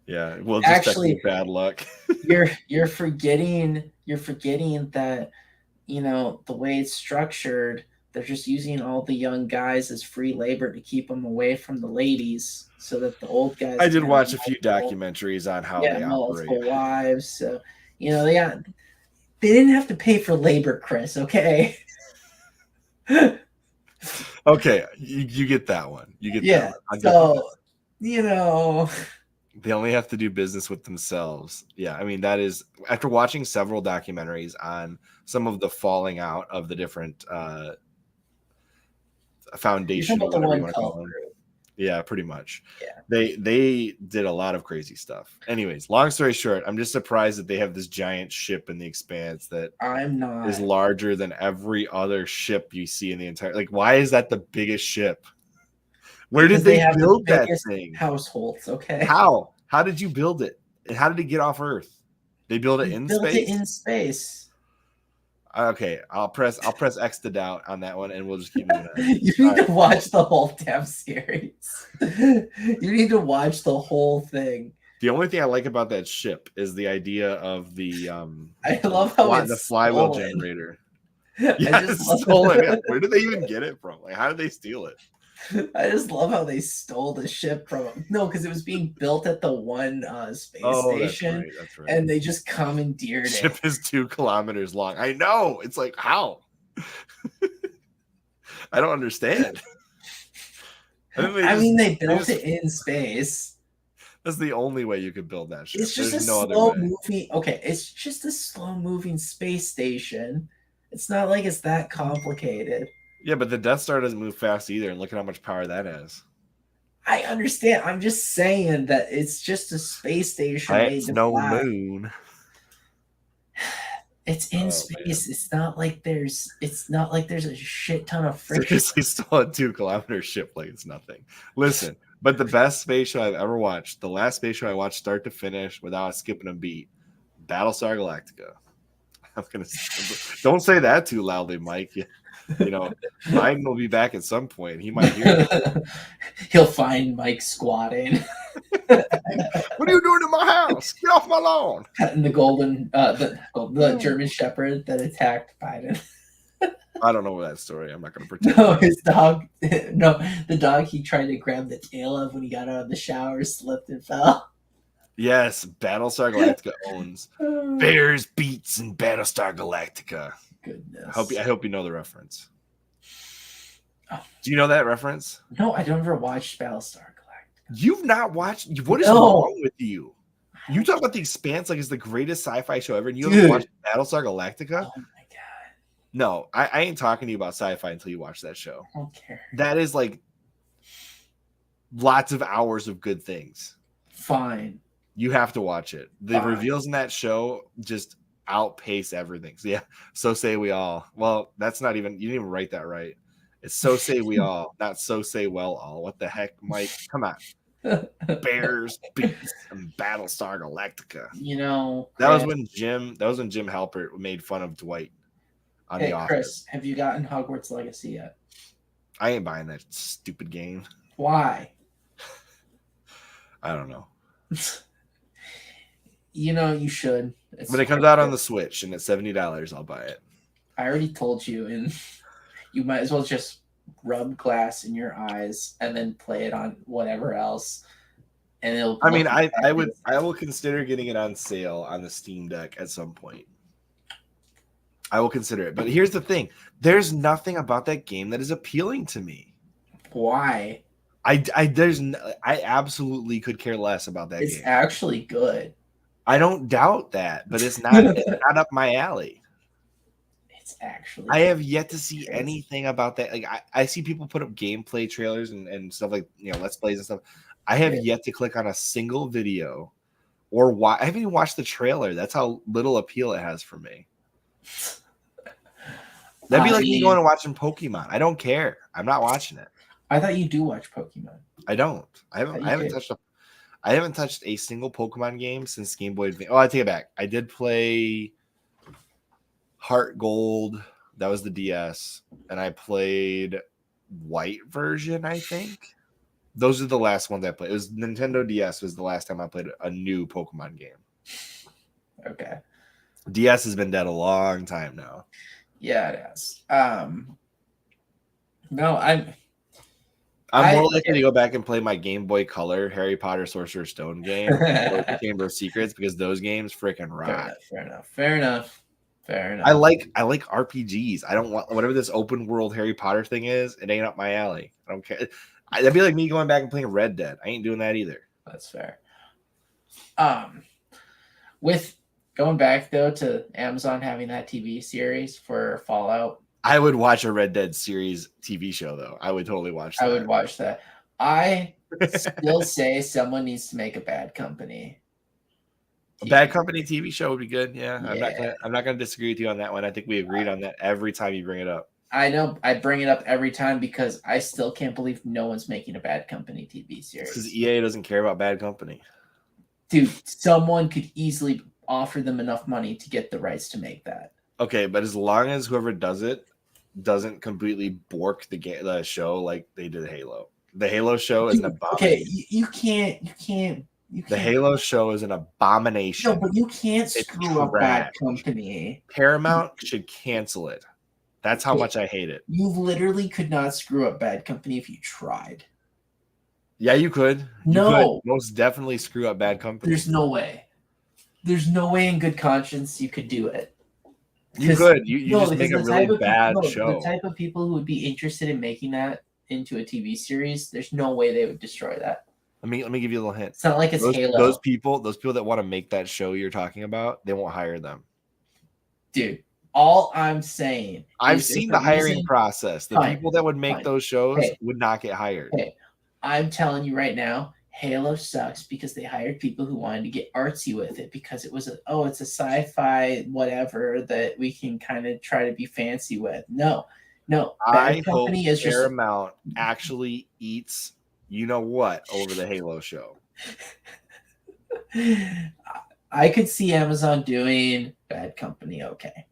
Yeah, well, just actually bad luck. you're forgetting that, you know, the way it's structured, they're just using all the young guys as free labor to keep them away from the ladies, so that the old guys. I did watch a few documentaries on how they operate. Wives, so you know they didn't have to pay for labor, Chris. Okay. Okay, you get that one. You get that one. So you know. They only have to do business with themselves. Yeah, I mean, that is, after watching several documentaries on some of the falling out of the different You're foundation, talking about the whatever you one want to call cult them. group. Yeah, pretty much. Yeah. They did a lot of crazy stuff. Anyways, long story short, I'm just surprised that they have this giant ship in the Expanse that I'm not. is larger than every other ship you see in the entire. Like, why is that the biggest ship? Where did they have build the that biggest thing? households, okay? How? How did you build it? And how did it get off Earth? They built it in built space. it in space. Okay, I'll press X to doubt on that one, and we'll just keep moving on. You need to watch the whole damn series. You need to watch the whole thing. The only thing I like about that ship is the idea of the I love how it's the flywheel stolen. generator. I Yeah, just it's love stolen. Yeah. Where did they even get it from? Like, how did they steal it? I just love how they stole the ship from him. No, because it was being built at the one space station, That's right. and they just commandeered The ship is 2 kilometers long. I know. It's like, how? I don't understand. I mean, they built it in space. That's the only way you could build that ship. It's just There's a no other slow way. moving. Okay, it's just a slow moving space station. It's not like it's that complicated. Yeah, but the Death Star doesn't move fast either, and look at how much power that has. I understand. I'm just saying that it's just a space station. It's no moon. It's in space. Man. It's not like there's a shit ton of friction. Seriously, still a 2 kilometer ship like it's nothing. Listen, but the best space show I've ever watched, the last space show I watched start to finish without skipping a beat, Battlestar Galactica. I'm gonna don't say that too loudly, Mike. You know, Biden will be back at some point. He might hear it. He'll find Mike squatting. What are you doing in my house? Get off my lawn. Cutting the the German Shepherd that attacked Biden. I don't know that story. I'm not going to pretend. No, his dog. No, the dog he tried to grab the tail of when he got out of the shower slipped and fell. Yes, Battlestar Galactica owns Bears Beats and Battlestar Galactica. Goodness. I hope you know the reference. Oh. Do you know that reference? No, I don't ever watch Battlestar Galactica. You've not watched? What is wrong with you? You talk about The Expanse like it's the greatest sci-fi show ever, and you haven't watched Battlestar Galactica? Oh my god. No, I ain't talking to you about sci-fi until you watch that show. I don't care. That is like lots of hours of good things. Fine. You have to watch it. The reveals in that show just outpace everything. So yeah, so say we all. Well, that's not even, you didn't even write that right. It's so say we all, not so say well all. What the heck, Mike? Come on. Bears, Beats, and Battlestar Galactica. You know, Chris, that was when Jim Halpert made fun of Dwight on The Office. Chris, have you gotten Hogwarts Legacy yet? I ain't buying that stupid game. Why? I don't know. You know, you should. When it comes out on the Switch and it's $70, I'll buy it. I already told you, and you might as well just rub glass in your eyes and then play it on whatever else. And it'll. I mean, I will consider getting it on sale on the Steam Deck at some point. I will consider it. But here's the thing. There's nothing about that game that is appealing to me. Why? I absolutely could care less about that game. It's actually good. I don't doubt that, but it's not up my alley. It's actually. I have yet to see anything about that. Like I see people put up gameplay trailers and stuff like, you know, Let's Plays and stuff. I have yet to click on a single video or I haven't even watched the trailer. That's how little appeal it has for me. That'd be like me going and watching Pokemon. I don't care. I'm not watching it. I thought you do watch Pokemon. I don't. I haven't touched a single Pokemon game since Game Boy Advance. Oh, I take it back. I did play Heart Gold. That was the DS. And I played White version, I think. Those are the last ones I played. It was Nintendo DS was the last time I played a new Pokemon game. Okay. DS has been dead a long time now. Yeah, it has. No, I'm more likely to go back and play my Game Boy Color Harry Potter Sorcerer's Stone game or the Chamber of Secrets because those games freaking rock. Fair enough. I like RPGs. I don't want whatever this open world Harry Potter thing is. It ain't up my alley. I don't care. That'd be like me going back and playing Red Dead. I ain't doing that either. That's fair. With going back though to Amazon having that TV series for Fallout, I would watch a Red Dead series TV show though. I would totally watch that. I would watch that. I still say someone needs to make a Bad Company. A Bad Company TV show would be good. Yeah. Yeah. I'm not gonna disagree with you on that one. I think we agreed on that every time you bring it up. I know I bring it up every time because I still can't believe no one's making a Bad Company TV series. Because EA doesn't care about Bad Company. Dude, someone could easily offer them enough money to get the rights to make that. Okay, but as long as whoever does it doesn't completely bork the show like they did Halo. The Halo show is an abomination. Okay, you can't. The Halo show is an abomination. No, but you can't screw up Bad Company. Paramount should cancel it. That's how much I hate it. You literally could not screw up Bad Company if you tried. Yeah, you could. No. You could most definitely screw up Bad Company. There's no way. There's no way in good conscience you could do it. You could. You just make a really bad show. The type of people who would be interested in making that into a TV series, there's no way they would destroy that. Let me give you a little hint. It's not like it's Halo. Those people that want to make that show you're talking about, they won't hire them. Dude, all I'm saying, I've seen the hiring process. The people that would make those shows would not get hired. Hey, I'm telling you right now, Halo sucks because they hired people who wanted to get artsy with it because it was it's a sci-fi whatever that we can kind of try to be fancy with. No. I hope Paramount actually eats you know what over the Halo show. I could see Amazon doing Bad Company. Okay.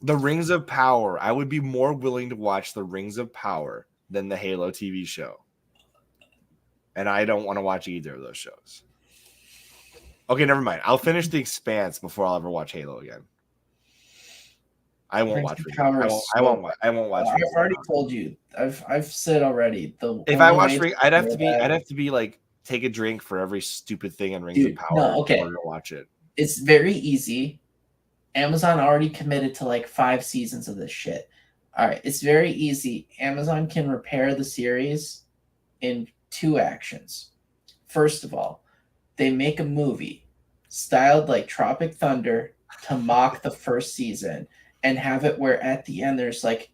The Rings of Power. I would be more willing to watch the Rings of Power than the Halo TV show. And I don't want to watch either of those shows. Okay, never mind. I'll finish The Expanse before I'll ever watch Halo again. I won't watch it. I won't watch. I've already told you. I've said already. If I watch Ring, I'd have to be like take a drink for every stupid thing in Rings of Power in order to watch it. It's very easy. Amazon already committed to like 5 seasons of this shit. All right, it's very easy. Amazon can repair the series in 2 actions. First of all, they make a movie styled like Tropic Thunder to mock the first season and have it where at the end there's like,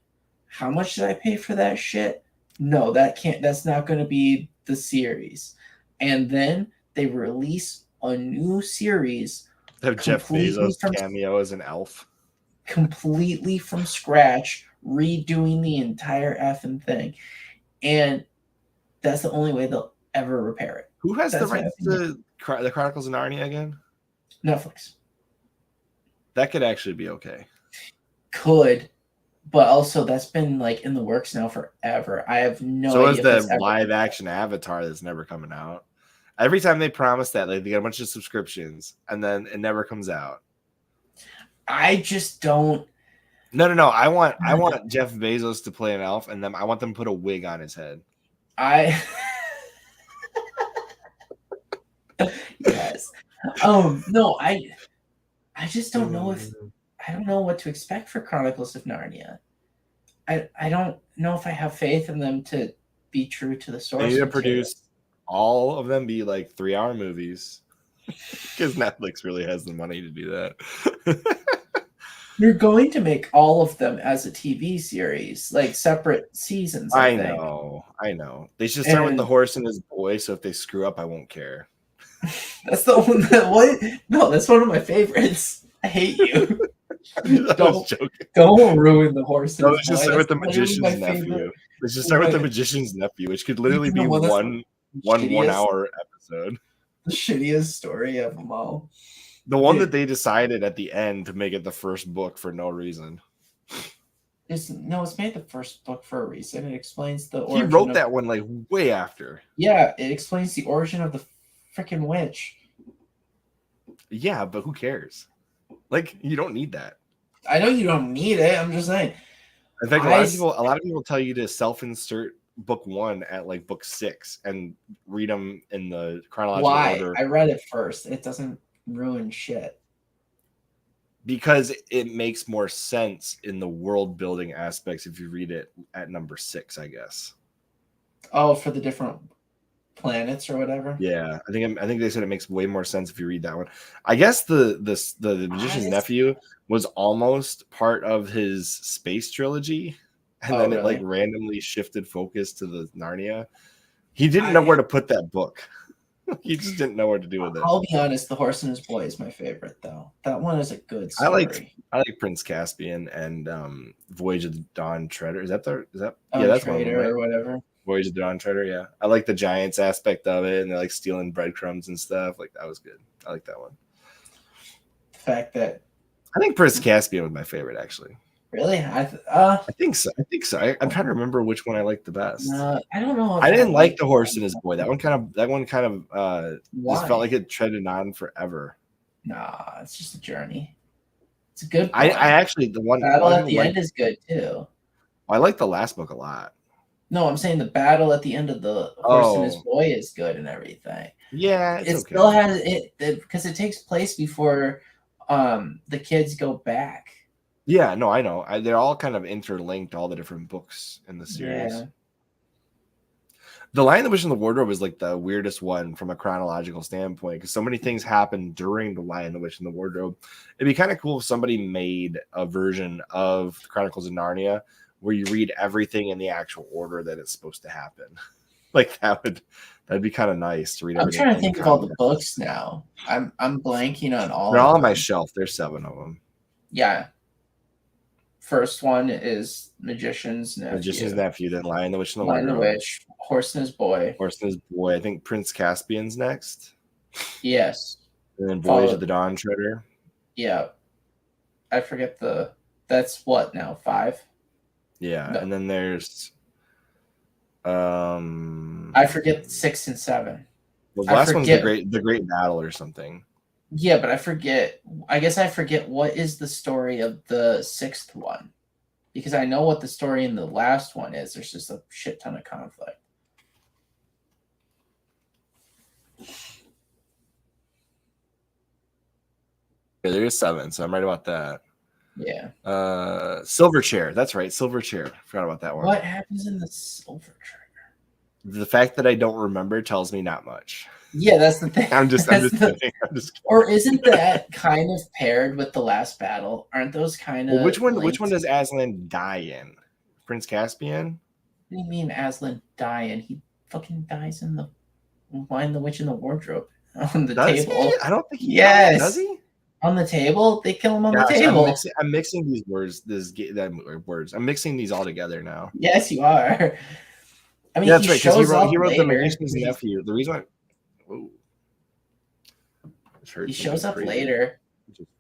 how much did I pay for that shit? No, that's not going to be the series. And then they release a new series. Have Jeff Bezos cameo as an elf. Completely from scratch, redoing the entire effing thing. And that's the only way they'll ever repair it. Who has the rights to the Chronicles of Narnia again? Netflix. That could actually be okay. Could, but also that's been like in the works now forever. I have no idea. So is the live action Avatar that's never coming out. Every time they promise that, like they get a bunch of subscriptions and then it never comes out. I just don't. No. I want Jeff Bezos to play an elf, and then I want them to put a wig on his head. Yes. No, I just don't know if I don't know what to expect for Chronicles of Narnia. I don't know if I have faith in them to be true to the source. They need to produce all of them be like 3-hour movies because Netflix really has the money to do that. You're going to make all of them as a TV series, like separate seasons. I know. They should start with the horse and his boy. So if they screw up, I won't care. That's the one that No, that's one of my favorites. I hate you. Don't ruin the horse. No, let's just start with the magician's nephew. Let's just start with the magician's nephew, which could literally be one 1-hour episode. The shittiest story of them all. The one that they decided at the end to make it the first book for no reason. It's made the first book for a reason. It explains the origin. He wrote that one like way after. Yeah, it explains the origin of the freaking witch. Yeah, but who cares? Like, you don't need that. I know you don't need it. I'm just saying. In fact, a lot of people tell you to self-insert book 1 at like book 6 and read them in the chronological order. I read it first. It doesn't ruin shit. Because it makes more sense in the world building aspects if you read it at number 6, I guess. Oh, for the different planets or whatever. Yeah, I think they said it makes way more sense if you read that one. I guess the Magician's Nephew was almost part of his space trilogy, and then it like randomly shifted focus to the Narnia. He didn't know where to put that book. He just didn't know what to do with it. I'll be honest, The Horse and His Boy is my favorite, though. That one is a good story. I like Prince Caspian and Voyage of the Dawn Treader. That's Trader one of them, right? or whatever. Voyage of the Dawn Treader, yeah. I like the giants aspect of it, and they're like stealing breadcrumbs and stuff. Like that was good. I like that one. The fact that I think Prince Caspian was my favorite, actually. Really? I think so. I'm trying to remember which one I liked the best. I don't know. I didn't like The Horse and His Boy. That one kind of just felt like it treaded on forever. Nah, it's just a journey. It's a good one. I actually the one battle at the end is good too. I like the last book a lot. No, I'm saying the battle at the end of The Horse and His Boy is good and everything. Yeah, it still has it because it takes place before the kids go back. Yeah, no, I know. They're all kind of interlinked, all the different books in the series. Yeah. The Lion, the Witch, and the Wardrobe is like the weirdest one from a chronological standpoint because so many things happen during The Lion, the Witch, and the Wardrobe. It'd be kind of cool if somebody made a version of the Chronicles of Narnia where you read everything in the actual order that it's supposed to happen. Like that'd be kind of nice to read. I'm trying to think of all the books now. I'm blanking on all. They're all on my shelf. There's 7 of them. Yeah. First one is Magician's Nephew. Magician's Nephew, then Lion, the Witch, and the Lion, Wardrobe. the Witch, Horse and His Boy. Horse and His Boy. I think Prince Caspian's next. Yes. And then Voyage of the Dawn Treader. Yeah. I forget that's what now, 5? Yeah, no. And then there's I forget 6 and 7. Well, the last one's the Great Battle or something. Yeah, but I forget. I guess I forget what is the story of the 6th one. Because I know what the story in the last one is. There's just a shit ton of conflict. Yeah, there is 7, so I'm right about that. Yeah. Silverchair. That's right, Silverchair. Forgot about that one. What happens in the Silverchair? The fact that I don't remember tells me not much. Yeah, that's the thing. I'm just kidding. Or isn't that kind of paired with the last battle? Aren't those kind of which one does Aslan die in? Prince Caspian? What do you mean Aslan die in? He fucking dies in the Lion, the Witch, and the Wardrobe on the table. He? I don't think he does. He? On the table? They kill him on the table. I'm mixing these words. I'm mixing these all together now. Yes, you are. I mean, that's right, because he wrote The Magician's Nephew. The reason he shows up later.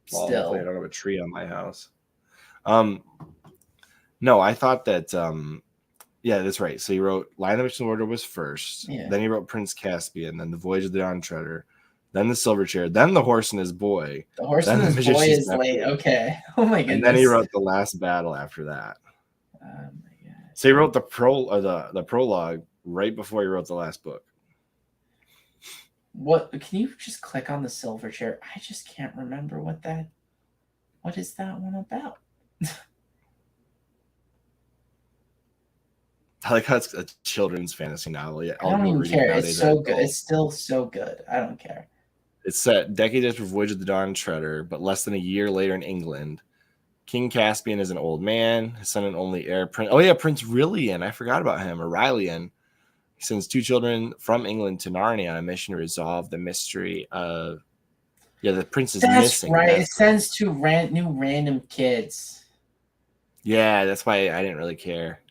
Still, I don't have a tree on my house. No, I thought that. Yeah, that's right. So he wrote Lion, the Witch, and the Wardrobe was first. Yeah. Then he wrote Prince Caspian. Then The Voyage of the Dawn Treader. Then The Silverchair. Then The Horse and His Boy. The Horse and His Boy is late. Okay. Oh my goodness. And then he wrote The Last Battle after that. Oh my god. So he wrote the prologue right before he wrote the last book. What can you just click on the Silverchair? I just can't remember what is that one about? I like how it's a children's fantasy novel. Yeah, I don't even care. It's so good. It's still so good. I don't care. It's set decades after Voyage of the Dawn Treader, but less than a year later in England. King Caspian is an old man. His son and only heir, Prince Rillian. I forgot about him. Aurelian. He sends 2 children from England to Narnia on a mission to resolve the mystery of. Yeah, the prince is missing. Right. It sends 2 new random kids. Yeah, that's why I didn't really care.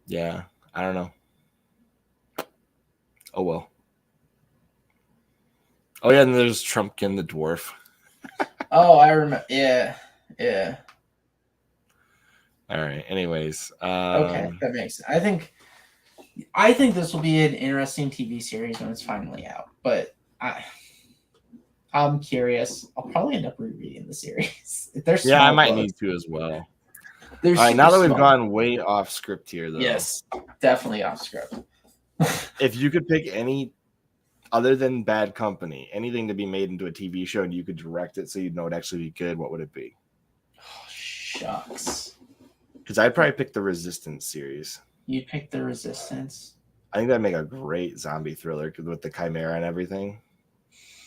Yeah, I don't know. Oh well. Oh yeah, and there's Trumpkin the dwarf. Oh, I remember. Yeah. All right. Anyways, okay, that makes sense. I think this will be an interesting TV series when it's finally out. But I'm curious. I'll probably end up rereading the series. I might need to as well. All right, now that we've gone way off script here, though. Yes, definitely off script. If you could pick any, other than Bad Company, anything to be made into a TV show and you could direct it so you'd know it'd actually be good, what would it be? Oh, shucks. Because I'd probably pick the Resistance series. You'd pick the Resistance. I think that'd make a great zombie thriller with the Chimera and everything.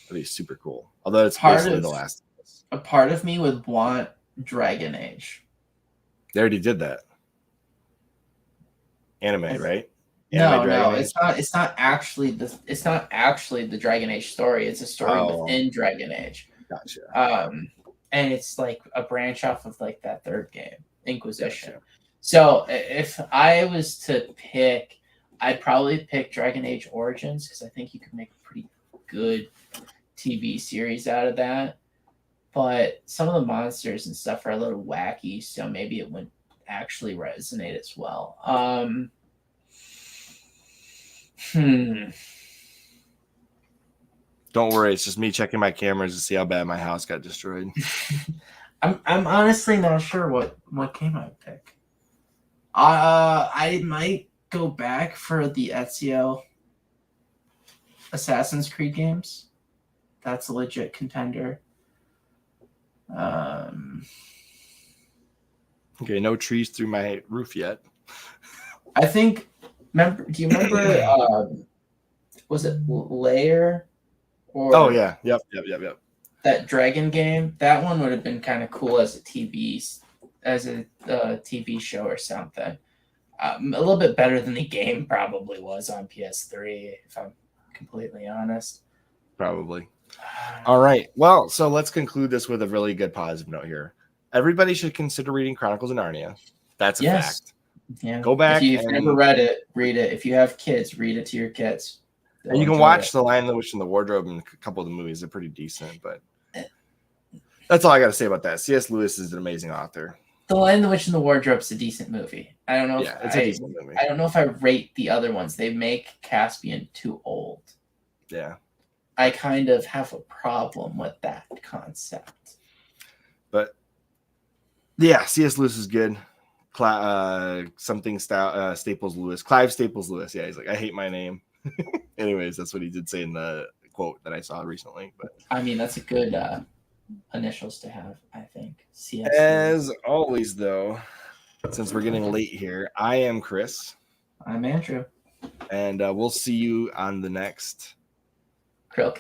That'd be super cool. Although it's basically The Last of Us. A part of me would want Dragon Age. They already did that. Anime, right? No, it's not. It's not actually the Dragon Age story. It's a story within Dragon Age. Gotcha. And it's like a branch off of like that third game, Inquisition. Gotcha. So if I was to pick, I'd probably pick Dragon Age Origins because I think you could make a pretty good TV series out of that. But some of the monsters and stuff are a little wacky, so maybe it wouldn't actually resonate as well. Don't worry, it's just me checking my cameras to see how bad my house got destroyed. I'm honestly not sure what game I'd pick. I might go back for the Ezio Assassin's Creed games. That's a legit contender. Okay, no trees through my roof yet. I think. Do you remember? Was it Lair? Oh yeah, yep. That dragon game. That one would have been kind of cool as a TV show or something. A little bit better than the game probably was on PS3, if I'm completely honest. Probably. All right. Well, so let's conclude this with a really good positive note here. Everybody should consider reading Chronicles of Narnia. That's a fact. Yeah. Go back. If you've never read it, read it. If you have kids, read it to your kids. And you can watch The Lion, the Witch, and the Wardrobe and a couple of the movies. They're pretty decent, but that's all I got to say about that. C.S. Lewis is an amazing author. The Lion, the Witch, and the Wardrobe is a decent movie. I don't know. Yeah, it's a decent movie. I don't know if I rate the other ones. They make Caspian too old. Yeah. I kind of have a problem with that concept. But yeah, C.S. Lewis is good. Staples Lewis. Clive Staples Lewis. Yeah, he's like, I hate my name. Anyways, that's what he did say in the quote that I saw recently. But I mean, that's a good initials to have, I think. CS As always, though, since we're getting late here, I am Chris. I'm Andrew. And we'll see you on the next CHRILLCAST.